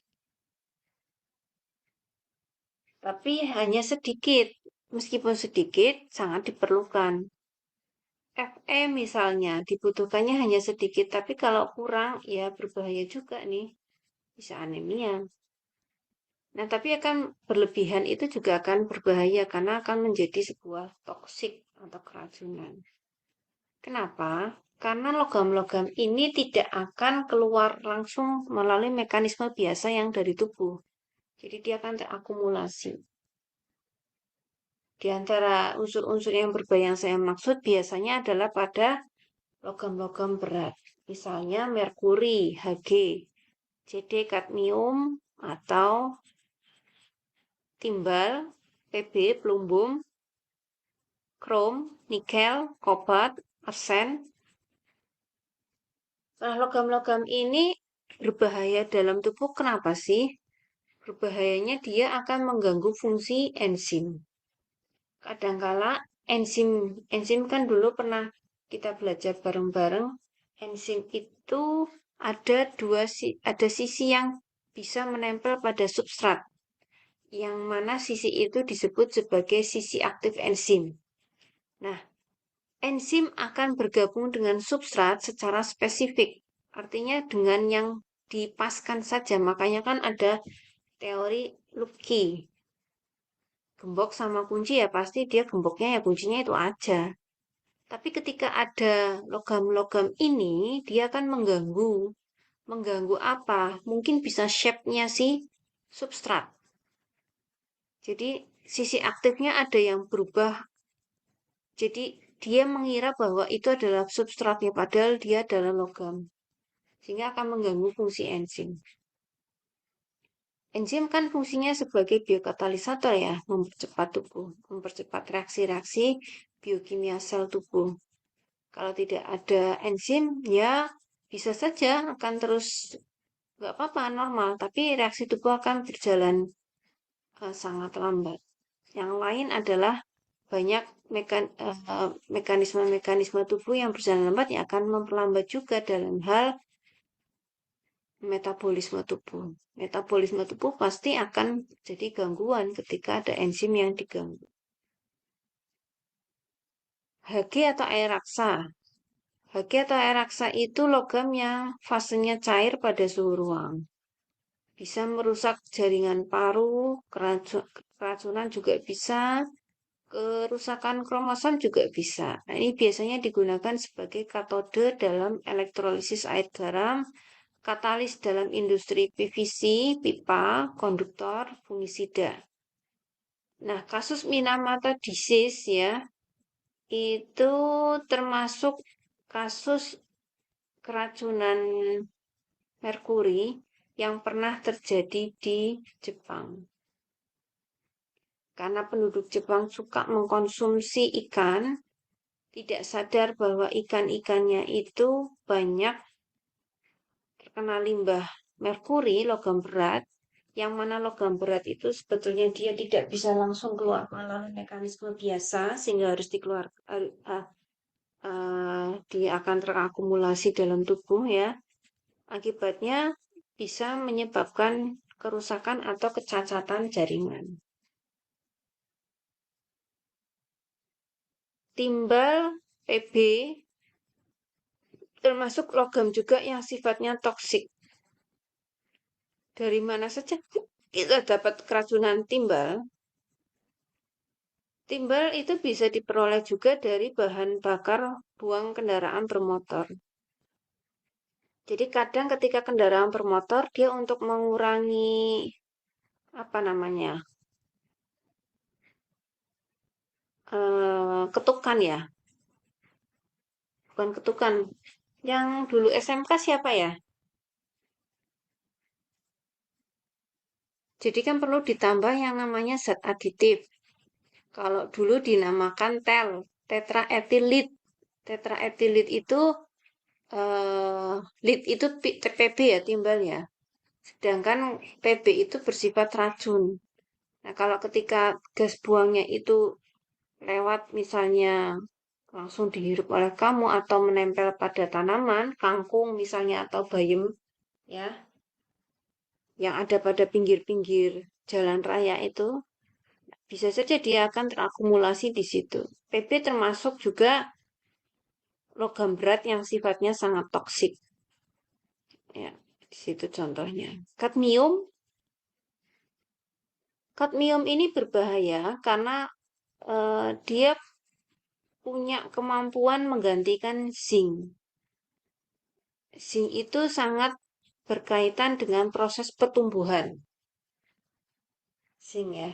Tapi hanya sedikit. Meskipun sedikit, sangat diperlukan. Fe misalnya, dibutuhkannya hanya sedikit. Tapi kalau kurang, ya berbahaya juga nih. Bisa anemia. Nah, tapi akan berlebihan itu juga akan berbahaya karena akan menjadi sebuah toksik atau keracunan. Kenapa? Karena logam-logam ini tidak akan keluar langsung melalui mekanisme biasa yang dari tubuh. Jadi dia akan terakumulasi. Di antara unsur-unsur yang berbahaya yang saya maksud biasanya adalah pada logam-logam berat. Misalnya merkuri, Hg, Cd, kadmium, atau timbal, Pb, plumbum, krom, nikel, kobalt, arsen. Nah, logam-logam ini berbahaya dalam tubuh. Kenapa sih? Berbahayanya dia akan mengganggu fungsi enzim. Kadangkala enzim kan dulu pernah kita belajar bareng-bareng. Enzim itu ada sisi yang bisa menempel pada substrat. Yang mana sisi itu disebut sebagai sisi aktif enzim. Nah, enzim akan bergabung dengan substrat secara spesifik. Artinya dengan yang dipaskan saja. Makanya kan ada teori Lubki. Gembok sama kunci ya pasti dia gemboknya ya kuncinya itu aja. Tapi ketika ada logam-logam ini, dia akan mengganggu. Mengganggu apa? Mungkin bisa shape-nya si substrat. Jadi sisi aktifnya ada yang berubah. Jadi dia mengira bahwa itu adalah substratnya, padahal dia adalah logam. Sehingga akan mengganggu fungsi enzim. Enzim kan fungsinya sebagai biokatalisator ya, mempercepat tubuh, mempercepat reaksi-reaksi biokimia sel tubuh. Kalau tidak ada enzim, ya bisa saja akan terus nggak apa-apa normal, tapi reaksi tubuh akan berjalan sangat lambat. Yang lain adalah banyak mekanisme-mekanisme tubuh yang berjalan lambat yang akan memperlambat juga dalam hal metabolisme tubuh. Metabolisme tubuh pasti akan jadi gangguan ketika ada enzim yang diganggu. Hg atau air raksa. Hg atau air raksa itu logam yang fasenya cair pada suhu ruang. Bisa merusak jaringan paru, keracunan juga bisa, kerusakan kromosom juga bisa. Nah, ini biasanya digunakan sebagai katode dalam elektrolisis air garam, katalis dalam industri PVC, pipa, konduktor, fungisida. Nah, kasus Minamata disease ya, itu termasuk kasus keracunan merkuri yang pernah terjadi di Jepang. Karena penduduk Jepang suka mengkonsumsi ikan, tidak sadar bahwa ikan-ikannya itu banyak terkena limbah merkuri, logam berat, yang mana logam berat itu sebetulnya dia tidak bisa langsung keluar melalui mekanisme biasa, sehingga harus dikeluarkan, dia akan terakumulasi dalam tubuh ya. Akibatnya bisa menyebabkan kerusakan atau kecacatan jaringan. Timbal, Pb, termasuk logam juga yang sifatnya toksik. Dari mana saja kita dapat keracunan timbal? Timbal itu bisa diperoleh juga dari bahan bakar buang kendaraan bermotor. Jadi kadang ketika kendaraan bermotor, dia untuk mengurangi ketukan ya. Bukan ketukan. Yang dulu SMK siapa ya? Jadi kan perlu ditambah yang namanya zat aditif. Kalau dulu dinamakan tetraetilit. Tetraetilit itu lead itu Pb ya, timbal ya. Sedangkan Pb itu bersifat racun. Nah, kalau ketika gas buangnya itu lewat misalnya langsung dihirup oleh kamu atau menempel pada tanaman, kangkung misalnya atau bayam ya, yang ada pada pinggir-pinggir jalan raya itu, bisa saja dia akan terakumulasi di situ. Pb termasuk juga logam berat yang sifatnya sangat toksik. Ya, di situ contohnya. Kadmium ini berbahaya karena dia punya kemampuan menggantikan zinc. Zinc itu sangat berkaitan dengan proses pertumbuhan. Zinc ya.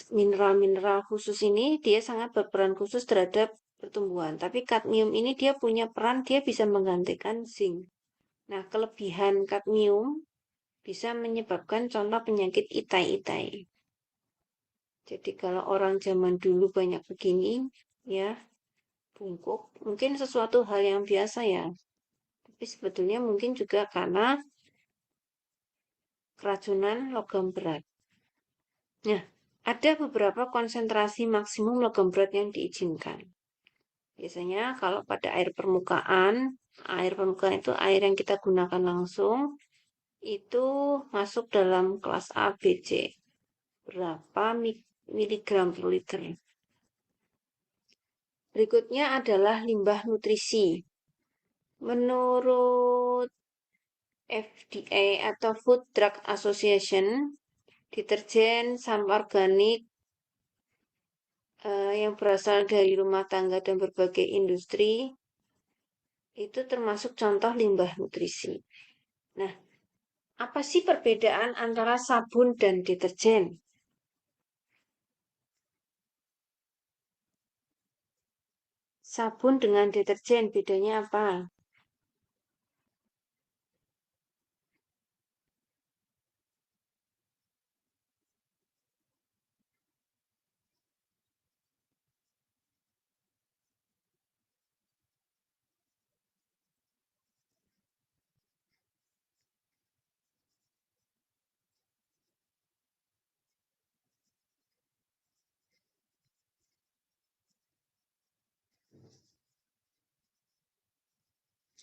Mineral-mineral khusus ini dia sangat berperan khusus terhadap pertumbuhan. Tapi kadmium ini dia punya peran, dia bisa menggantikan zinc. Nah, kelebihan kadmium bisa menyebabkan contoh penyakit itai-itai. Jadi kalau orang zaman dulu banyak begini, ya, bungkuk, mungkin sesuatu hal yang biasa ya. Tapi sebetulnya mungkin juga karena keracunan logam berat. Nah, ada beberapa konsentrasi maksimum logam berat yang diizinkan. Biasanya kalau pada air permukaan itu air yang kita gunakan langsung, itu masuk dalam kelas A, B, C. Berapa miligram per liter. Berikutnya adalah limbah nutrisi. Menurut FDA atau Food Drug Association, deterjen, sampah organik yang berasal dari rumah tangga dan berbagai industri, itu termasuk contoh limbah nutrisi. Nah, apa sih perbedaan antara sabun dan deterjen? Sabun dengan deterjen bedanya apa?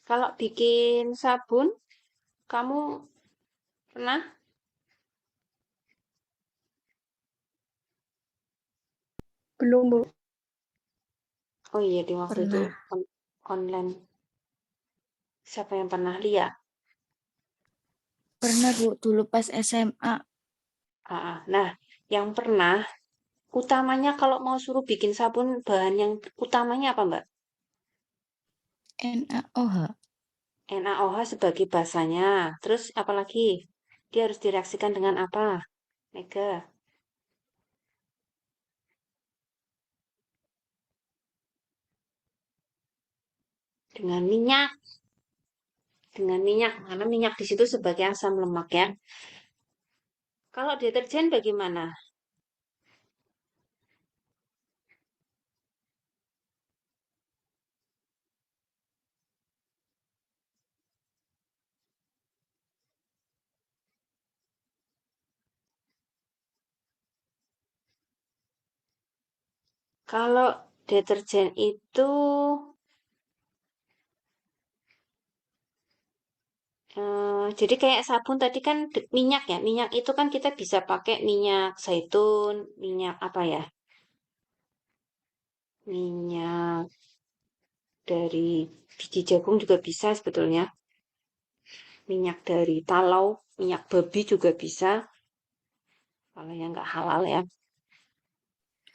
Kalau bikin sabun, kamu pernah? Belum, Bu. Oh iya, di waktu itu Pernah. online. Siapa yang pernah lihat? Pernah, Bu, dulu pas SMA. Nah, yang pernah, utamanya kalau mau suruh bikin sabun, bahan yang utamanya apa, Mbak? NaOH. NaOH sebagai basanya. Terus apalagi? Dia harus direaksikan dengan apa? Mega. Dengan minyak. Dengan minyak, karena minyak di situ sebagai asam lemak ya. Kalau deterjen bagaimana? Kalau deterjen itu jadi kayak sabun tadi kan minyak ya. Minyak itu kan kita bisa pakai minyak zaitun, minyak apa ya? Minyak dari biji jagung juga bisa sebetulnya. Minyak dari talau, minyak babi juga bisa. Kalau yang nggak halal ya.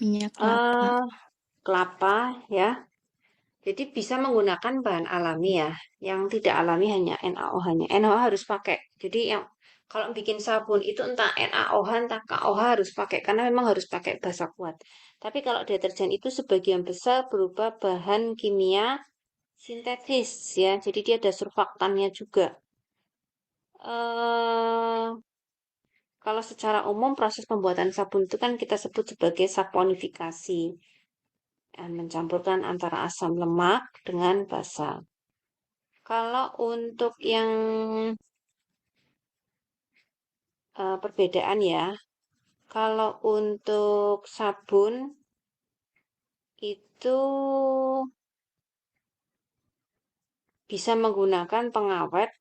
Minyak kelapa. Kelapa ya. Jadi bisa menggunakan bahan alami ya. Yang tidak alami hanya NaOH-nya. NaOH harus pakai. Jadi yang kalau bikin sabun itu entah NaOH entah KOH harus pakai karena memang harus pakai basa kuat. Tapi kalau deterjen itu sebagian besar berupa bahan kimia sintetis ya. Jadi dia ada surfaktannya juga. Eh kalau secara umum proses pembuatan sabun itu kan kita sebut sebagai saponifikasi. Mencampurkan antara asam lemak dengan basa. Kalau untuk yang perbedaan ya, kalau untuk sabun itu bisa menggunakan pengawet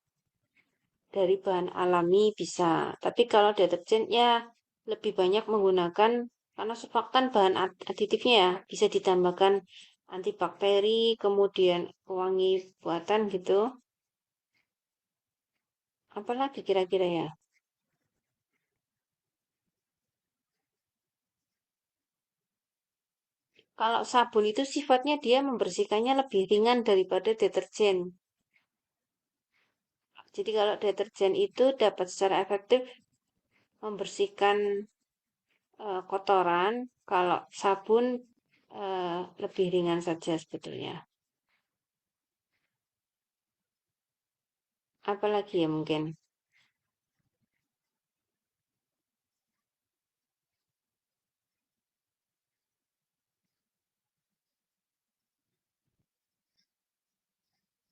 dari bahan alami bisa. Tapi kalau deterjen ya lebih banyak menggunakan karena surfaktan bahan aditifnya ya bisa ditambahkan antibakteri, kemudian pewangi buatan gitu. Apalagi kira-kira ya? Kalau sabun itu sifatnya dia membersihkannya lebih ringan daripada deterjen. Jadi kalau deterjen itu dapat secara efektif membersihkan kotoran, kalau sabun lebih ringan saja sebetulnya. Apalagi ya mungkin.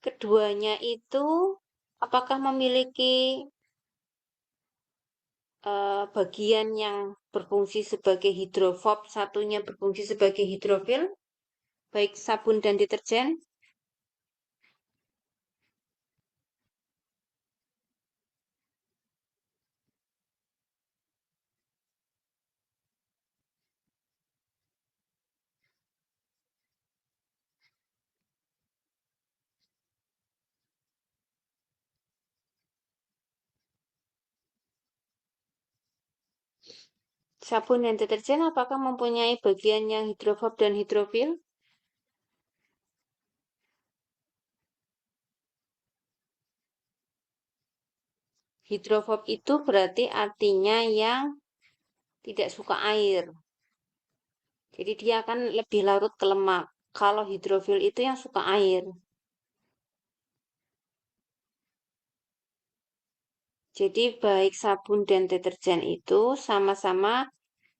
Keduanya itu apakah memiliki bagian yang berfungsi sebagai hidrofob, satunya berfungsi sebagai hidrofil, baik sabun dan deterjen? sabun dan deterjen apakah mempunyai bagian yang hidrofob dan hidrofil? Hidrofob itu berarti artinya yang tidak suka air. Jadi dia akan lebih larut ke lemak. Kalau hidrofil itu yang suka air. Jadi baik sabun dan deterjen itu sama-sama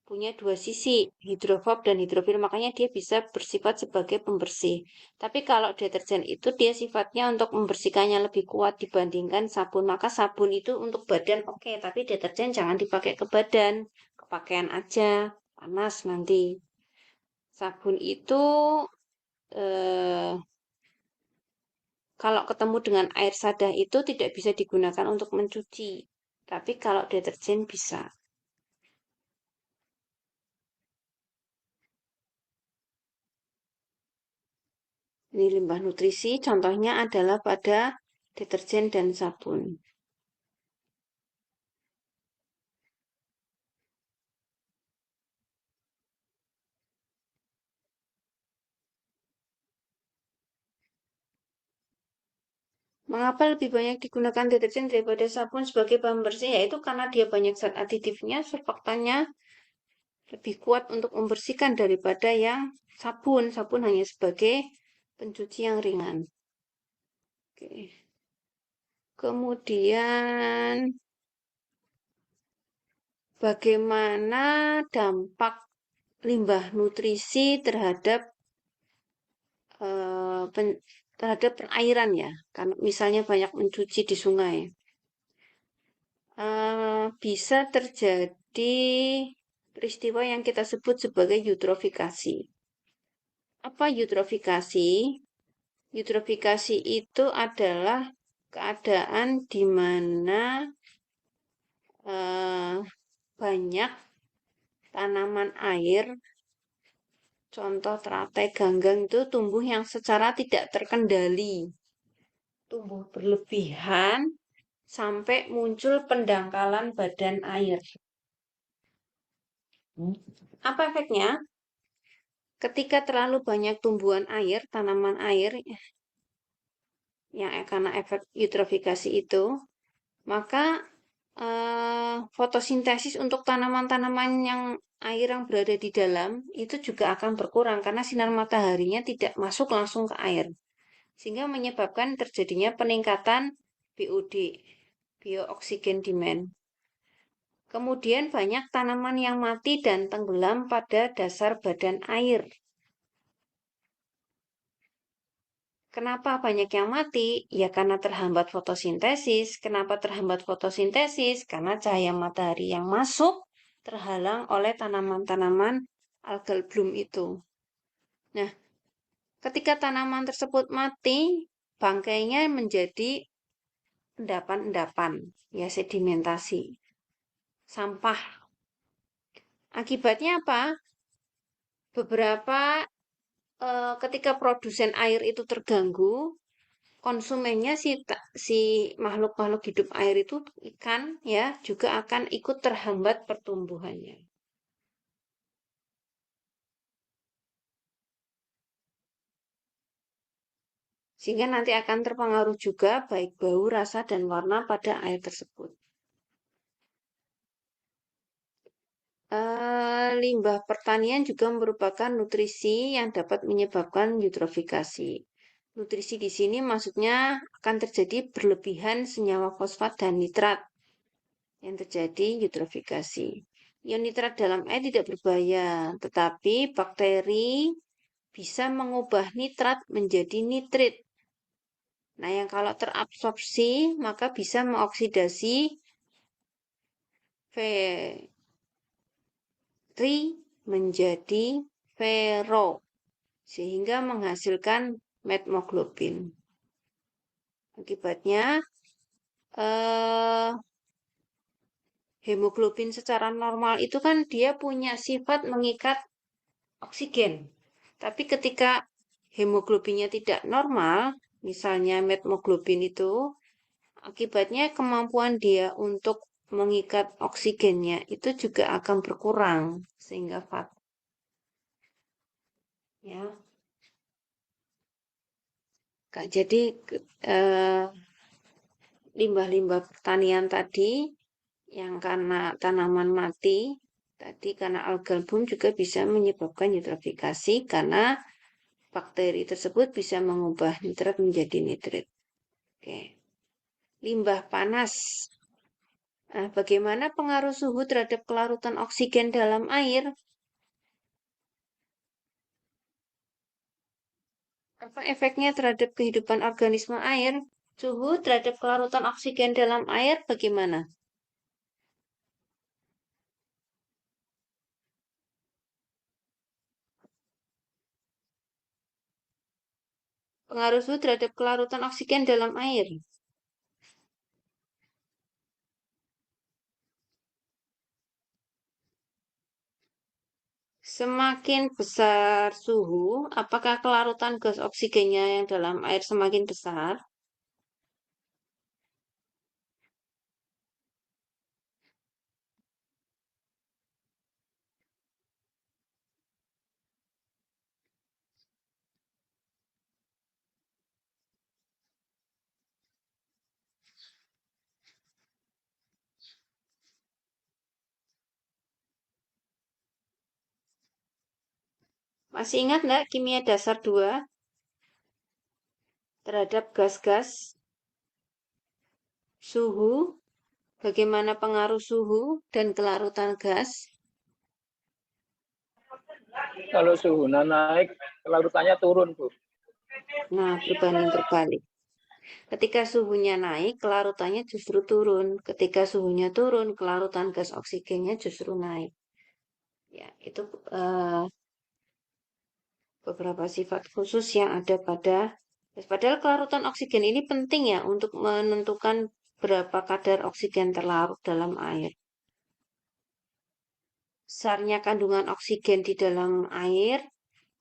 punya dua sisi, hidrofob dan hidrofil, makanya dia bisa bersifat sebagai pembersih. Tapi kalau deterjen itu dia sifatnya untuk membersihkannya lebih kuat dibandingkan sabun, maka sabun itu untuk badan oke, tapi deterjen jangan dipakai ke badan, ke pakaian aja, panas nanti. Sabun itu kalau ketemu dengan air sadah itu tidak bisa digunakan untuk mencuci, tapi kalau deterjen bisa. Ini limbah nutrisi, contohnya adalah pada deterjen dan sabun. Mengapa lebih banyak digunakan deterjen daripada sabun sebagai pembersih? Yaitu karena dia banyak zat aditifnya, surfaktannya lebih kuat untuk membersihkan daripada yang sabun. Sabun hanya sebagai pencuci yang ringan. Oke. Kemudian, bagaimana dampak limbah nutrisi terhadap perairan ya? Karena misalnya banyak mencuci di sungai. Bisa terjadi peristiwa yang kita sebut sebagai eutrofikasi. Apa eutrofikasi? Eutrofikasi itu adalah keadaan di mana banyak tanaman air, contoh teratai ganggang itu tumbuh yang secara tidak terkendali, tumbuh berlebihan sampai muncul pendangkalan badan air. Apa efeknya? Ketika terlalu banyak tumbuhan air, tanaman air, yang karena efek eutrofikasi itu, maka fotosintesis untuk tanaman-tanaman yang air yang berada di dalam itu juga akan berkurang karena sinar mataharinya tidak masuk langsung ke air. Sehingga menyebabkan terjadinya peningkatan BOD, biooksigen demand. Kemudian banyak tanaman yang mati dan tenggelam pada dasar badan air. Kenapa banyak yang mati? Ya karena terhambat fotosintesis. Kenapa terhambat fotosintesis? Karena cahaya matahari yang masuk terhalang oleh tanaman-tanaman algal bloom itu. Nah, ketika tanaman tersebut mati, bangkainya menjadi endapan-endapan, ya sedimentasi, sampah. Akibatnya apa? Ketika produsen air itu terganggu, konsumennya si makhluk-makhluk hidup air itu ikan ya juga akan ikut terhambat pertumbuhannya. Sehingga nanti akan terpengaruh juga baik bau, rasa, dan warna pada air tersebut. Limbah pertanian juga merupakan nutrisi yang dapat menyebabkan eutrofikasi. Nutrisi di sini maksudnya akan terjadi berlebihan senyawa fosfat dan nitrat yang terjadi eutrofikasi. Ion nitrat dalam air tidak berbahaya, tetapi bakteri bisa mengubah nitrat menjadi nitrit. Nah, yang kalau terabsorpsi maka bisa mengoksidasi Fe3 menjadi fero sehingga menghasilkan metmoglobin. Akibatnya hemoglobin secara normal itu kan dia punya sifat mengikat oksigen. Tapi ketika hemoglobinnya tidak normal, misalnya metmoglobin itu, akibatnya kemampuan dia untuk mengikat oksigennya itu juga akan berkurang sehingga ya. Jadi limbah-limbah pertanian tadi yang karena tanaman mati tadi karena algal bloom juga bisa menyebabkan eutrofikasi karena bakteri tersebut bisa mengubah nitrat menjadi nitrit. Oke. Limbah panas. Nah, bagaimana pengaruh suhu terhadap kelarutan oksigen dalam air? Apa efeknya terhadap kehidupan organisme air? Suhu terhadap kelarutan oksigen dalam air bagaimana? Pengaruh suhu terhadap kelarutan oksigen dalam air. Semakin besar suhu, apakah kelarutan gas oksigennya yang dalam air semakin besar? Masih ingat nggak kimia dasar 2 terhadap gas-gas? Suhu, bagaimana pengaruh suhu dan kelarutan gas? Kalau suhunya naik, kelarutannya turun, Bu. Nah, berbanding terbalik. Ketika suhunya naik, kelarutannya justru turun. Ketika suhunya turun, kelarutan gas oksigennya justru naik. Ya, itu beberapa sifat khusus yang ada pada padahal kelarutan oksigen ini penting ya untuk menentukan berapa kadar oksigen terlarut dalam air. Besarnya kandungan oksigen di dalam air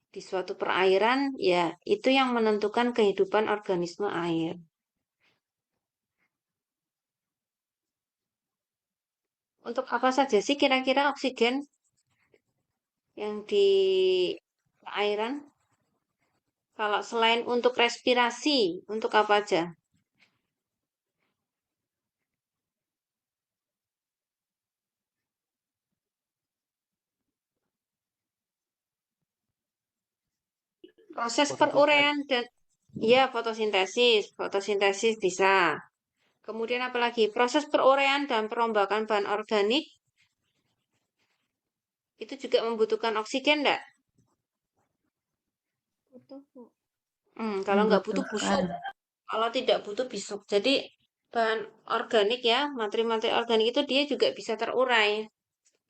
di suatu perairan ya itu yang menentukan kehidupan organisme air. Untuk apa saja sih kira-kira oksigen yang di perairan? Kalau selain untuk respirasi, untuk apa aja? Proses perurean dan ya fotosintesis bisa. Kemudian apalagi proses perurean dan perombakan bahan organik itu juga membutuhkan oksigen enggak? Kalau nggak butuh busuk. Membutuhkan. Kalau tidak butuh busuk. Jadi bahan organik ya, materi-materi organik itu dia juga bisa terurai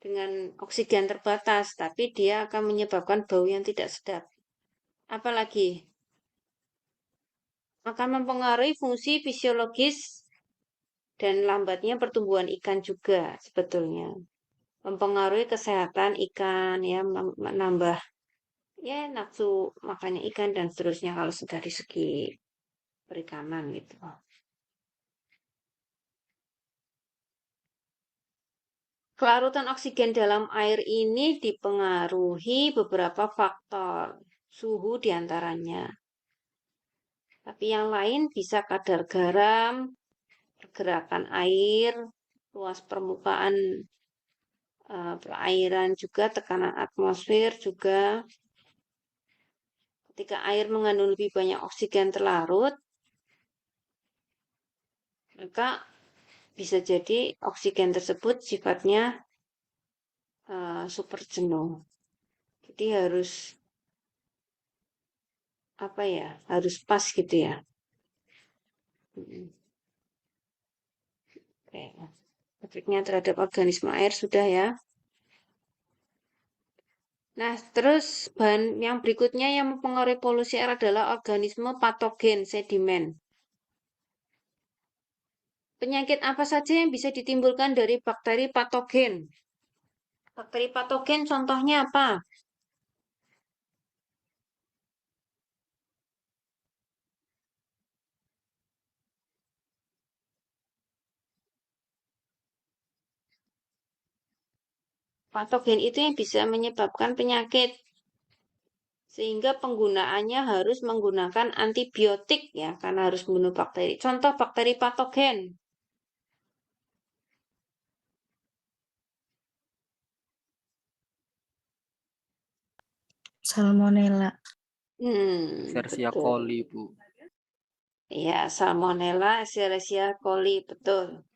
dengan oksigen terbatas, tapi dia akan menyebabkan bau yang tidak sedap. Apalagi akan mempengaruhi fungsi fisiologis dan lambatnya pertumbuhan ikan juga sebetulnya. Mempengaruhi kesehatan ikan ya, menambah ya nafsu makannya ikan dan seterusnya kalau dari segi perikanan gitu. Kelarutan oksigen dalam air ini dipengaruhi beberapa faktor, suhu diantaranya. Tapi yang lain bisa kadar garam, pergerakan air, luas permukaan perairan juga, tekanan atmosfer juga. Ketika air mengandung lebih banyak oksigen terlarut, maka bisa jadi oksigen tersebut sifatnya super jenuh. Jadi harus apa ya? Harus pas gitu ya. Oke. Efeknya terhadap organisme air sudah ya. Nah, terus bahan yang berikutnya yang mempengaruhi polusi air adalah organisme patogen sedimen. Penyakit apa saja yang bisa ditimbulkan dari bakteri patogen? Bakteri patogen contohnya apa? Patogen itu yang bisa menyebabkan penyakit. Sehingga penggunaannya harus menggunakan antibiotik ya, karena harus membunuh bakteri. Contoh bakteri patogen. Salmonella. Escherichia Betul. coli, Bu. Ya, Salmonella, Escherichia coli, betul.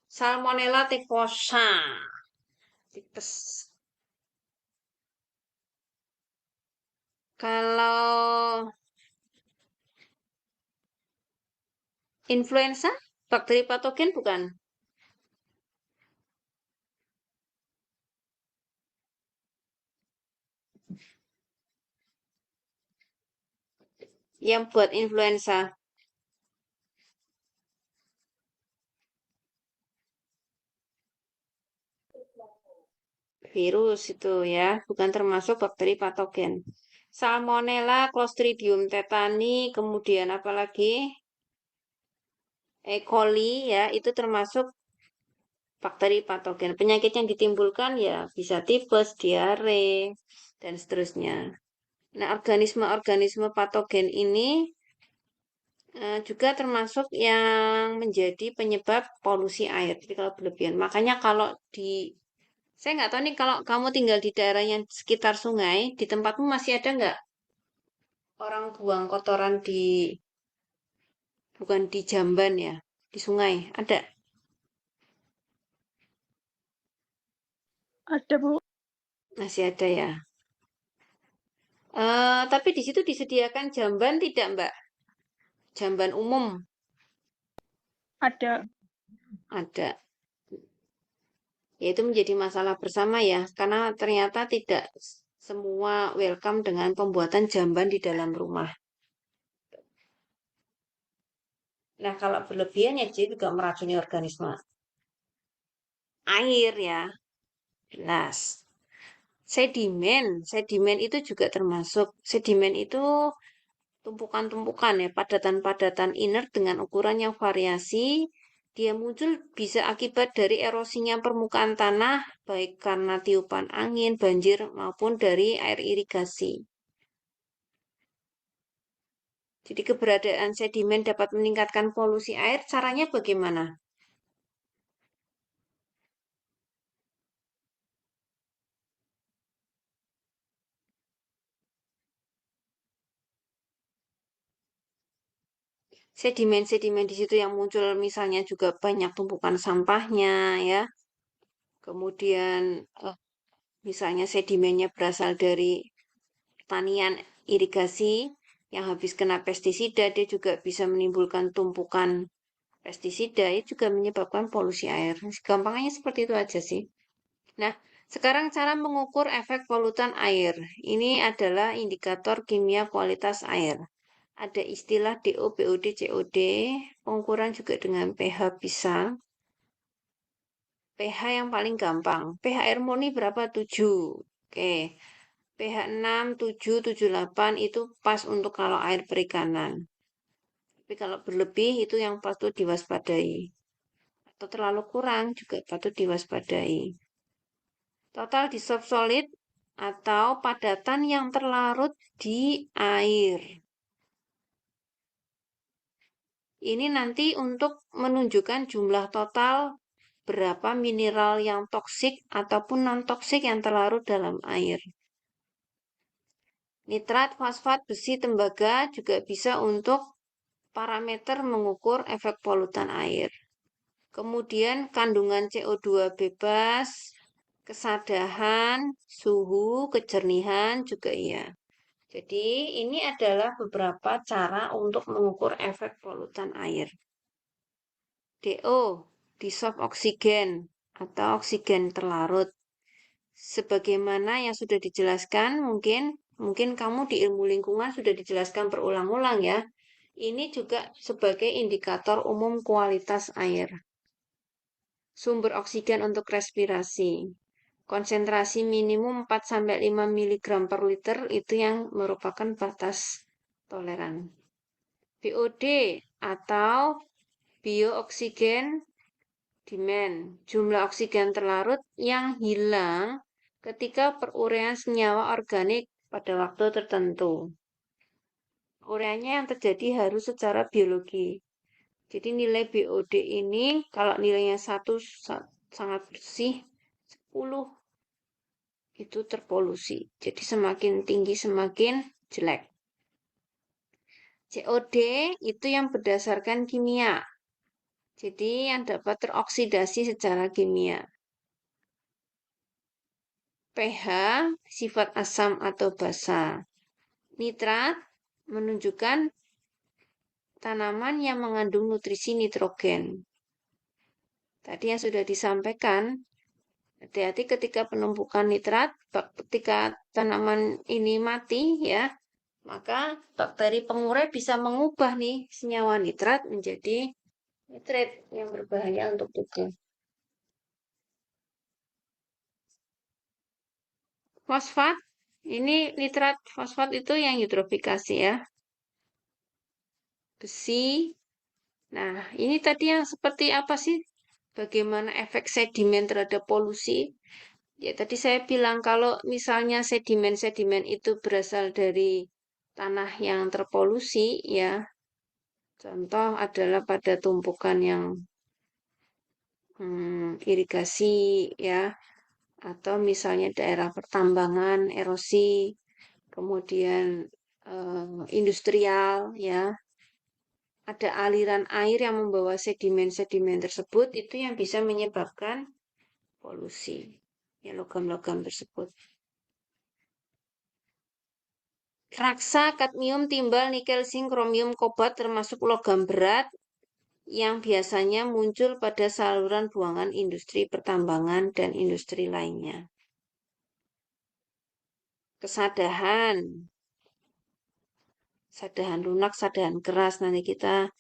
Salmonella typhosa. Tipes. Kalau influenza, bakteri patogen bukan? Yang buat influenza. Virus itu ya, bukan termasuk bakteri patogen. Salmonella, Clostridium tetani, kemudian apalagi E. coli ya, itu termasuk bakteri patogen. Penyakit yang ditimbulkan ya bisa tipes, diare, dan seterusnya. Nah, organisme-organisme patogen ini juga termasuk yang menjadi penyebab polusi air. Jadi kalau berlebihan. Makanya kalau saya nggak tahu nih kalau kamu tinggal di daerah yang sekitar sungai, di tempatmu masih ada nggak orang buang kotoran bukan di jamban ya, di sungai? Ada? Ada, Bu. Masih ada ya. Tapi di situ disediakan jamban tidak, Mbak? Jamban umum Ada. ada. Ya, itu menjadi masalah bersama ya, karena ternyata tidak semua welcome dengan pembuatan jamban di dalam rumah. Nah, kalau berlebihan ya jadi juga meracuni organisme. Air ya, jelas. Sedimen itu juga termasuk. Sedimen itu tumpukan-tumpukan ya, padatan-padatan inert dengan ukuran yang variasi. Dia muncul bisa akibat dari erosinya permukaan tanah, baik karena tiupan angin, banjir, maupun dari air irigasi. Jadi keberadaan sedimen dapat meningkatkan polusi air, caranya bagaimana? Sedimen-sedimen di situ yang muncul misalnya juga banyak tumpukan sampahnya ya. Kemudian misalnya sedimennya berasal dari pertanian irigasi yang habis kena pestisida, dia juga bisa menimbulkan tumpukan pestisida, itu juga menyebabkan polusi air. Gampangnya seperti itu aja sih. Nah, sekarang cara mengukur efek polutan air. Ini adalah indikator kimia kualitas air. Ada istilah DO, BOD, COD, pengukuran juga dengan pH bisa. pH yang paling gampang. pH air murni berapa? 7. Oke. pH 6, 7, 78 itu pas untuk kalau air perikanan. Tapi kalau berlebih itu yang patut diwaspadai. Atau terlalu kurang juga patut diwaspadai. Total dissolved solid atau padatan yang terlarut di air. Ini nanti untuk menunjukkan jumlah total berapa mineral yang toksik ataupun non-toksik yang terlarut dalam air. Nitrat, fosfat, besi, tembaga juga bisa untuk parameter mengukur efek polutan air. Kemudian kandungan CO2 bebas, kesadahan, suhu, kejernihan juga iya. Jadi ini adalah beberapa cara untuk mengukur efek polutan air. DO, dissolved oksigen atau oksigen terlarut. Sebagaimana yang sudah dijelaskan, mungkin kamu di ilmu lingkungan sudah dijelaskan berulang-ulang ya. Ini juga sebagai indikator umum kualitas air. Sumber oksigen untuk respirasi. Konsentrasi minimum 4-5 mg per liter itu yang merupakan batas toleran. BOD atau biooksigen demand, jumlah oksigen terlarut yang hilang ketika peruraian senyawa organik pada waktu tertentu. Uraiannya yang terjadi harus secara biologi. Jadi nilai BOD ini kalau nilainya 1 sangat bersih, 10 itu terpolusi. Jadi semakin tinggi semakin jelek. COD itu yang berdasarkan kimia. Jadi yang dapat teroksidasi secara kimia. pH sifat asam atau basa. Nitrat menunjukkan tanaman yang mengandung nutrisi nitrogen. Tadi yang sudah disampaikan, hati-hati ketika penumpukan nitrat, ketika tanaman ini mati ya, maka bakteri pengurai bisa mengubah nih senyawa nitrat menjadi nitrat yang berbahaya untuk tubuh. Fosfat, ini nitrat fosfat itu yang hidrofikasi ya. Besi. Nah, ini tadi yang seperti apa sih? Bagaimana efek sedimen terhadap polusi? Ya, tadi saya bilang kalau misalnya sedimen-sedimen itu berasal dari tanah yang terpolusi, ya, contoh adalah pada tumpukan yang irigasi, ya, atau misalnya daerah pertambangan, erosi, kemudian industrial, ya, ada aliran air yang membawa sedimen-sedimen tersebut, itu yang bisa menyebabkan polusi, ya, logam-logam tersebut. Raksa, kadmium, timbal, nikel, zinc, kromium, kobalt termasuk logam berat yang biasanya muncul pada saluran buangan industri pertambangan dan industri lainnya. Kesadahan lunak, sadahan keras, nanti kita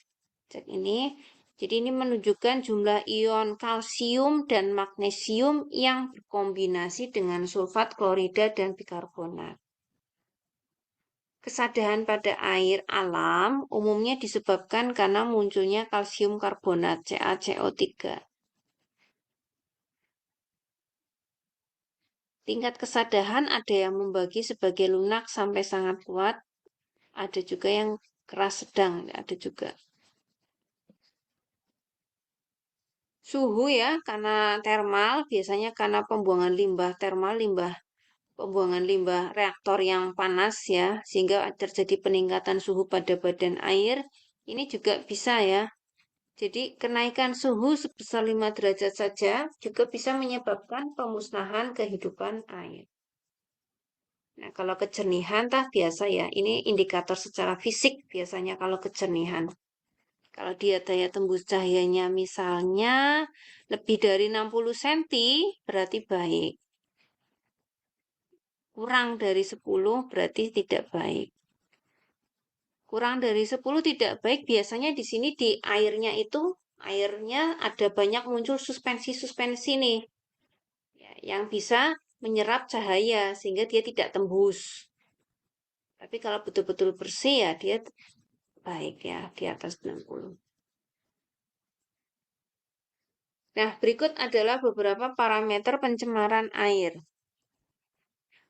cek ini. Jadi ini menunjukkan jumlah ion kalsium dan magnesium yang berkombinasi dengan sulfat, klorida, dan bikarbonat. Kesadahan pada air alam umumnya disebabkan karena munculnya kalsium karbonat CaCO3. Tingkat kesadahan ada yang membagi sebagai lunak sampai sangat kuat, ada juga yang keras sedang, ada juga. Suhu ya, karena termal, biasanya karena pembuangan limbah termal, pembuangan limbah reaktor yang panas ya, sehingga terjadi peningkatan suhu pada badan air. Ini juga bisa ya. Jadi kenaikan suhu sebesar 5 derajat saja juga bisa menyebabkan pemusnahan kehidupan air. Nah, kalau kejernihan biasa ya, ini indikator secara fisik biasanya kalau kejernihan. Kalau dia daya tembus cahayanya misalnya lebih dari 60 cm berarti baik. Kurang dari 10 berarti tidak baik. Kurang dari 10 tidak baik, biasanya di sini di airnya ada banyak muncul suspensi-suspensi nih. Ya, yang bisa menyerap cahaya sehingga dia tidak tembus. Tapi kalau betul-betul bersih ya dia baik ya, di atas 60. Nah, berikut adalah beberapa parameter pencemaran air.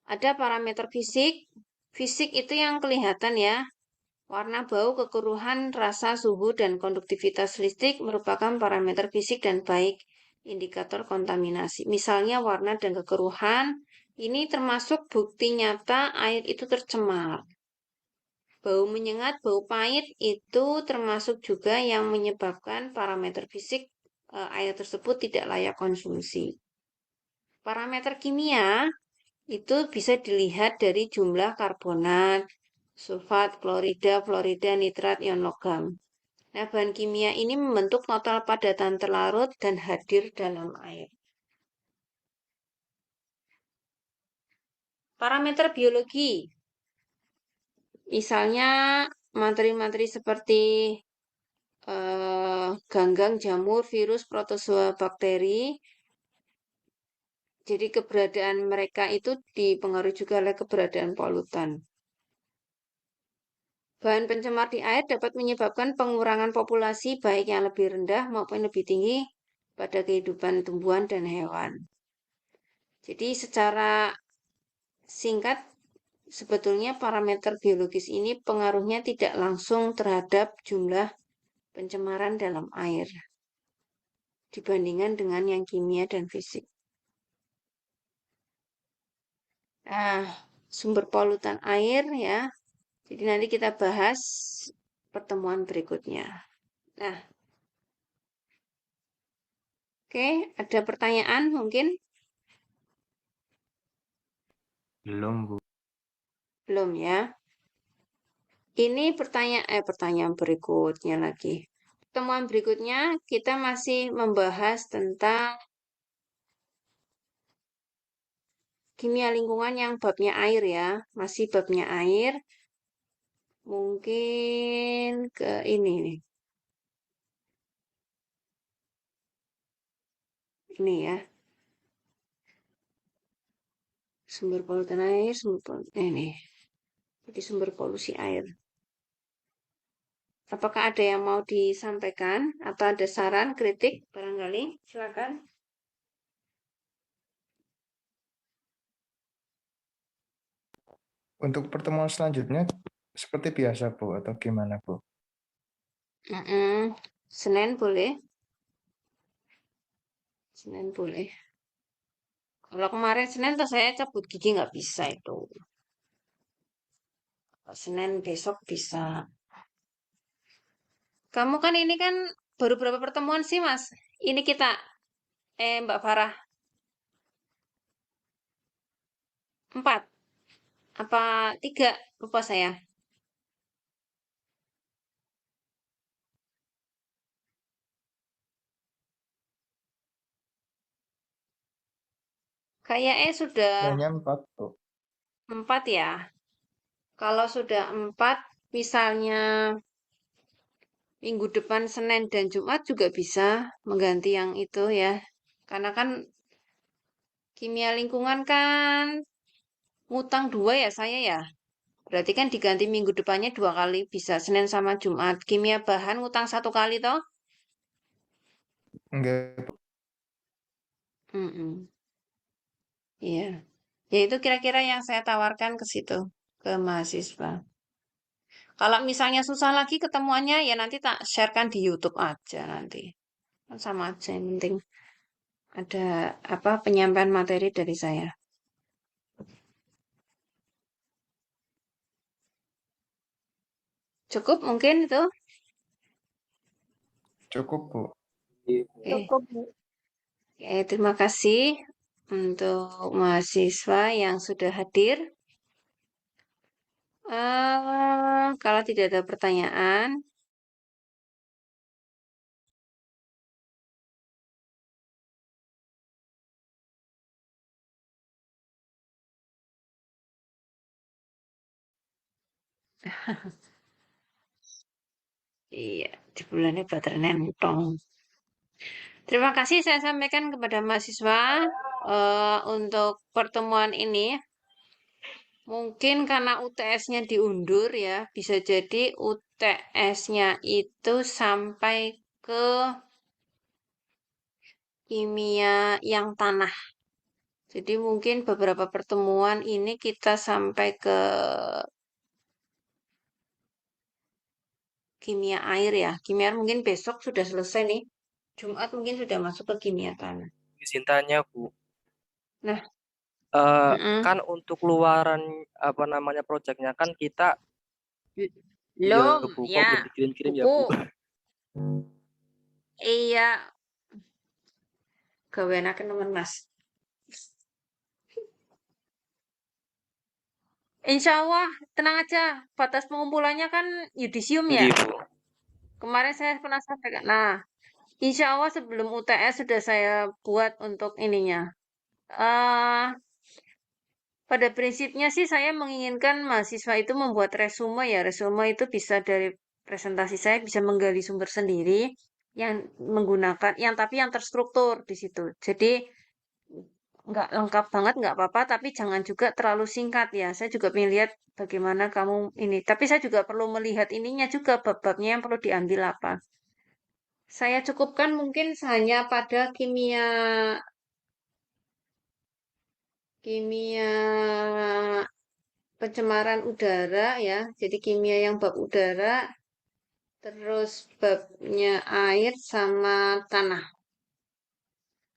Ada parameter fisik. Fisik itu yang kelihatan ya. Warna, bau, kekeruhan, rasa, suhu, dan konduktivitas listrik merupakan parameter fisik dan baik indikator kontaminasi. Misalnya warna dan kekeruhan, ini termasuk bukti nyata air itu tercemar. Bau menyengat, bau pahit itu termasuk juga yang menyebabkan parameter fisik air tersebut tidak layak konsumsi. Parameter kimia itu bisa dilihat dari jumlah karbonat, sulfat, klorida, fluorida, nitrat, ion logam. Nah, bahan kimia ini membentuk total padatan terlarut dan hadir dalam air. Parameter biologi. Misalnya materi-materi seperti ganggang, jamur, virus, protozoa, bakteri. Jadi keberadaan mereka itu dipengaruhi juga oleh keberadaan polutan. Bahan pencemar di air dapat menyebabkan pengurangan populasi baik yang lebih rendah maupun lebih tinggi pada kehidupan tumbuhan dan hewan. Jadi secara singkat, sebetulnya parameter biologis ini pengaruhnya tidak langsung terhadap jumlah pencemaran dalam air dibandingkan dengan yang kimia dan fisik. Nah, sumber polutan air ya. Jadi nanti kita bahas pertemuan berikutnya. Nah, oke, ada pertanyaan mungkin? Belum, Bu. Belum ya. Ini pertanyaan berikutnya lagi. Pertemuan berikutnya kita masih membahas tentang kimia lingkungan yang babnya air ya. Masih babnya air. Mungkin ke ini nih. Ini ya. Sumber polutan air, ini. Jadi sumber polusi air. Apakah ada yang mau disampaikan atau ada saran, kritik barangkali? Silakan. Untuk pertemuan selanjutnya seperti biasa, Bu, atau gimana, Bu? Senin boleh. Senin boleh. Kalau kemarin Senin tuh saya cabut gigi nggak bisa itu. Senin besok bisa. Kamu kan ini kan baru berapa pertemuan sih, Mas? Ini kita, Mbak Farah. 4. Apa 3? Lupa saya. Kayaknya sudah Kayaknya 4, Bu. 4 ya. Kalau sudah 4, misalnya minggu depan Senin dan Jumat juga bisa mengganti yang itu ya. Karena kan kimia lingkungan kan ngutang 2 ya saya ya. Berarti kan diganti minggu depannya 2 kali bisa Senin sama Jumat. Kimia bahan ngutang 1 kali toh? Enggak, Bu. Iya. Ya itu kira-kira yang saya tawarkan ke situ, ke mahasiswa. Kalau misalnya susah lagi ketemuannya ya nanti tak sharekan di YouTube aja nanti. Kan sama aja yang penting ada apa penyampaian materi dari saya. Cukup mungkin itu? Cukup, Bu. Oke. Cukup, Bu. Oke, terima kasih untuk mahasiswa yang sudah hadir. Kalau tidak ada pertanyaan, iya, di bulannya baterainya entong. Terima kasih saya sampaikan kepada mahasiswa untuk pertemuan ini. Mungkin karena UTS-nya diundur ya, bisa jadi UTS-nya itu sampai ke kimia yang tanah. Jadi mungkin beberapa pertemuan ini kita sampai ke kimia air ya. Kimia air mungkin besok sudah selesai nih. Jumat mungkin sudah masuk ke kimia tanah. Izin tanya, Bu. Nah, Kan untuk luaran apa namanya proyeknya kan kita belum Bu, kok ya, belum dikirim-kirim ya, buku. Bu? Iya, gawenaken teman Mas. Insya Allah, tenang aja. Batas pengumpulannya kan yudisium ya. Nggih, Bu. Kemarin saya pernah sampaikan. Nah, insya Allah sebelum UTS sudah saya buat untuk ininya. eh Pada prinsipnya sih saya menginginkan mahasiswa itu membuat resume ya. Resume itu bisa dari presentasi saya bisa menggali sumber sendiri yang menggunakan tapi yang terstruktur di situ. Jadi nggak lengkap banget nggak apa-apa, tapi jangan juga terlalu singkat ya. Saya juga pengen lihat bagaimana kamu ini. Tapi saya juga perlu melihat ininya juga bab-babnya yang perlu diambil apa. Saya cukupkan mungkin hanya pada kimia pencemaran udara ya. Jadi kimia yang bab udara, terus babnya air sama tanah.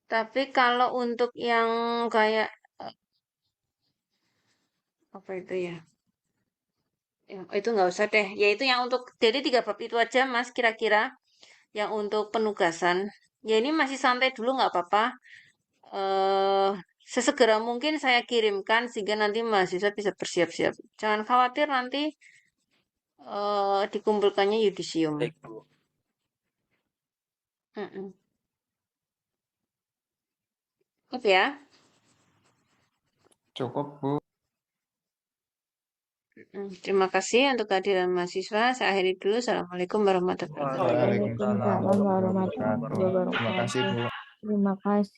Tapi kalau untuk yang kayak apa itu ya? Itu nggak usah deh. Ya itu yang untuk jadi 3 bab itu aja Mas kira-kira yang untuk penugasan. Ya ini masih santai dulu nggak apa-apa. eh Sesegera mungkin saya kirimkan sehingga nanti mahasiswa bisa bersiap-siap. Jangan khawatir nanti dikumpulkannya yudisium. Baik, Bu. Mm-mm. Cukup ya. Cukup, Bu. Terima kasih untuk kehadiran mahasiswa. Saya akhiri dulu. Assalamualaikum warahmatullahi wabarakatuh. Waalaikumsalam Waalaikumsalam warahmatullahi warahmatullahi wabarakatuh. Terima kasih, wabarakatuh. Bu. Terima kasih.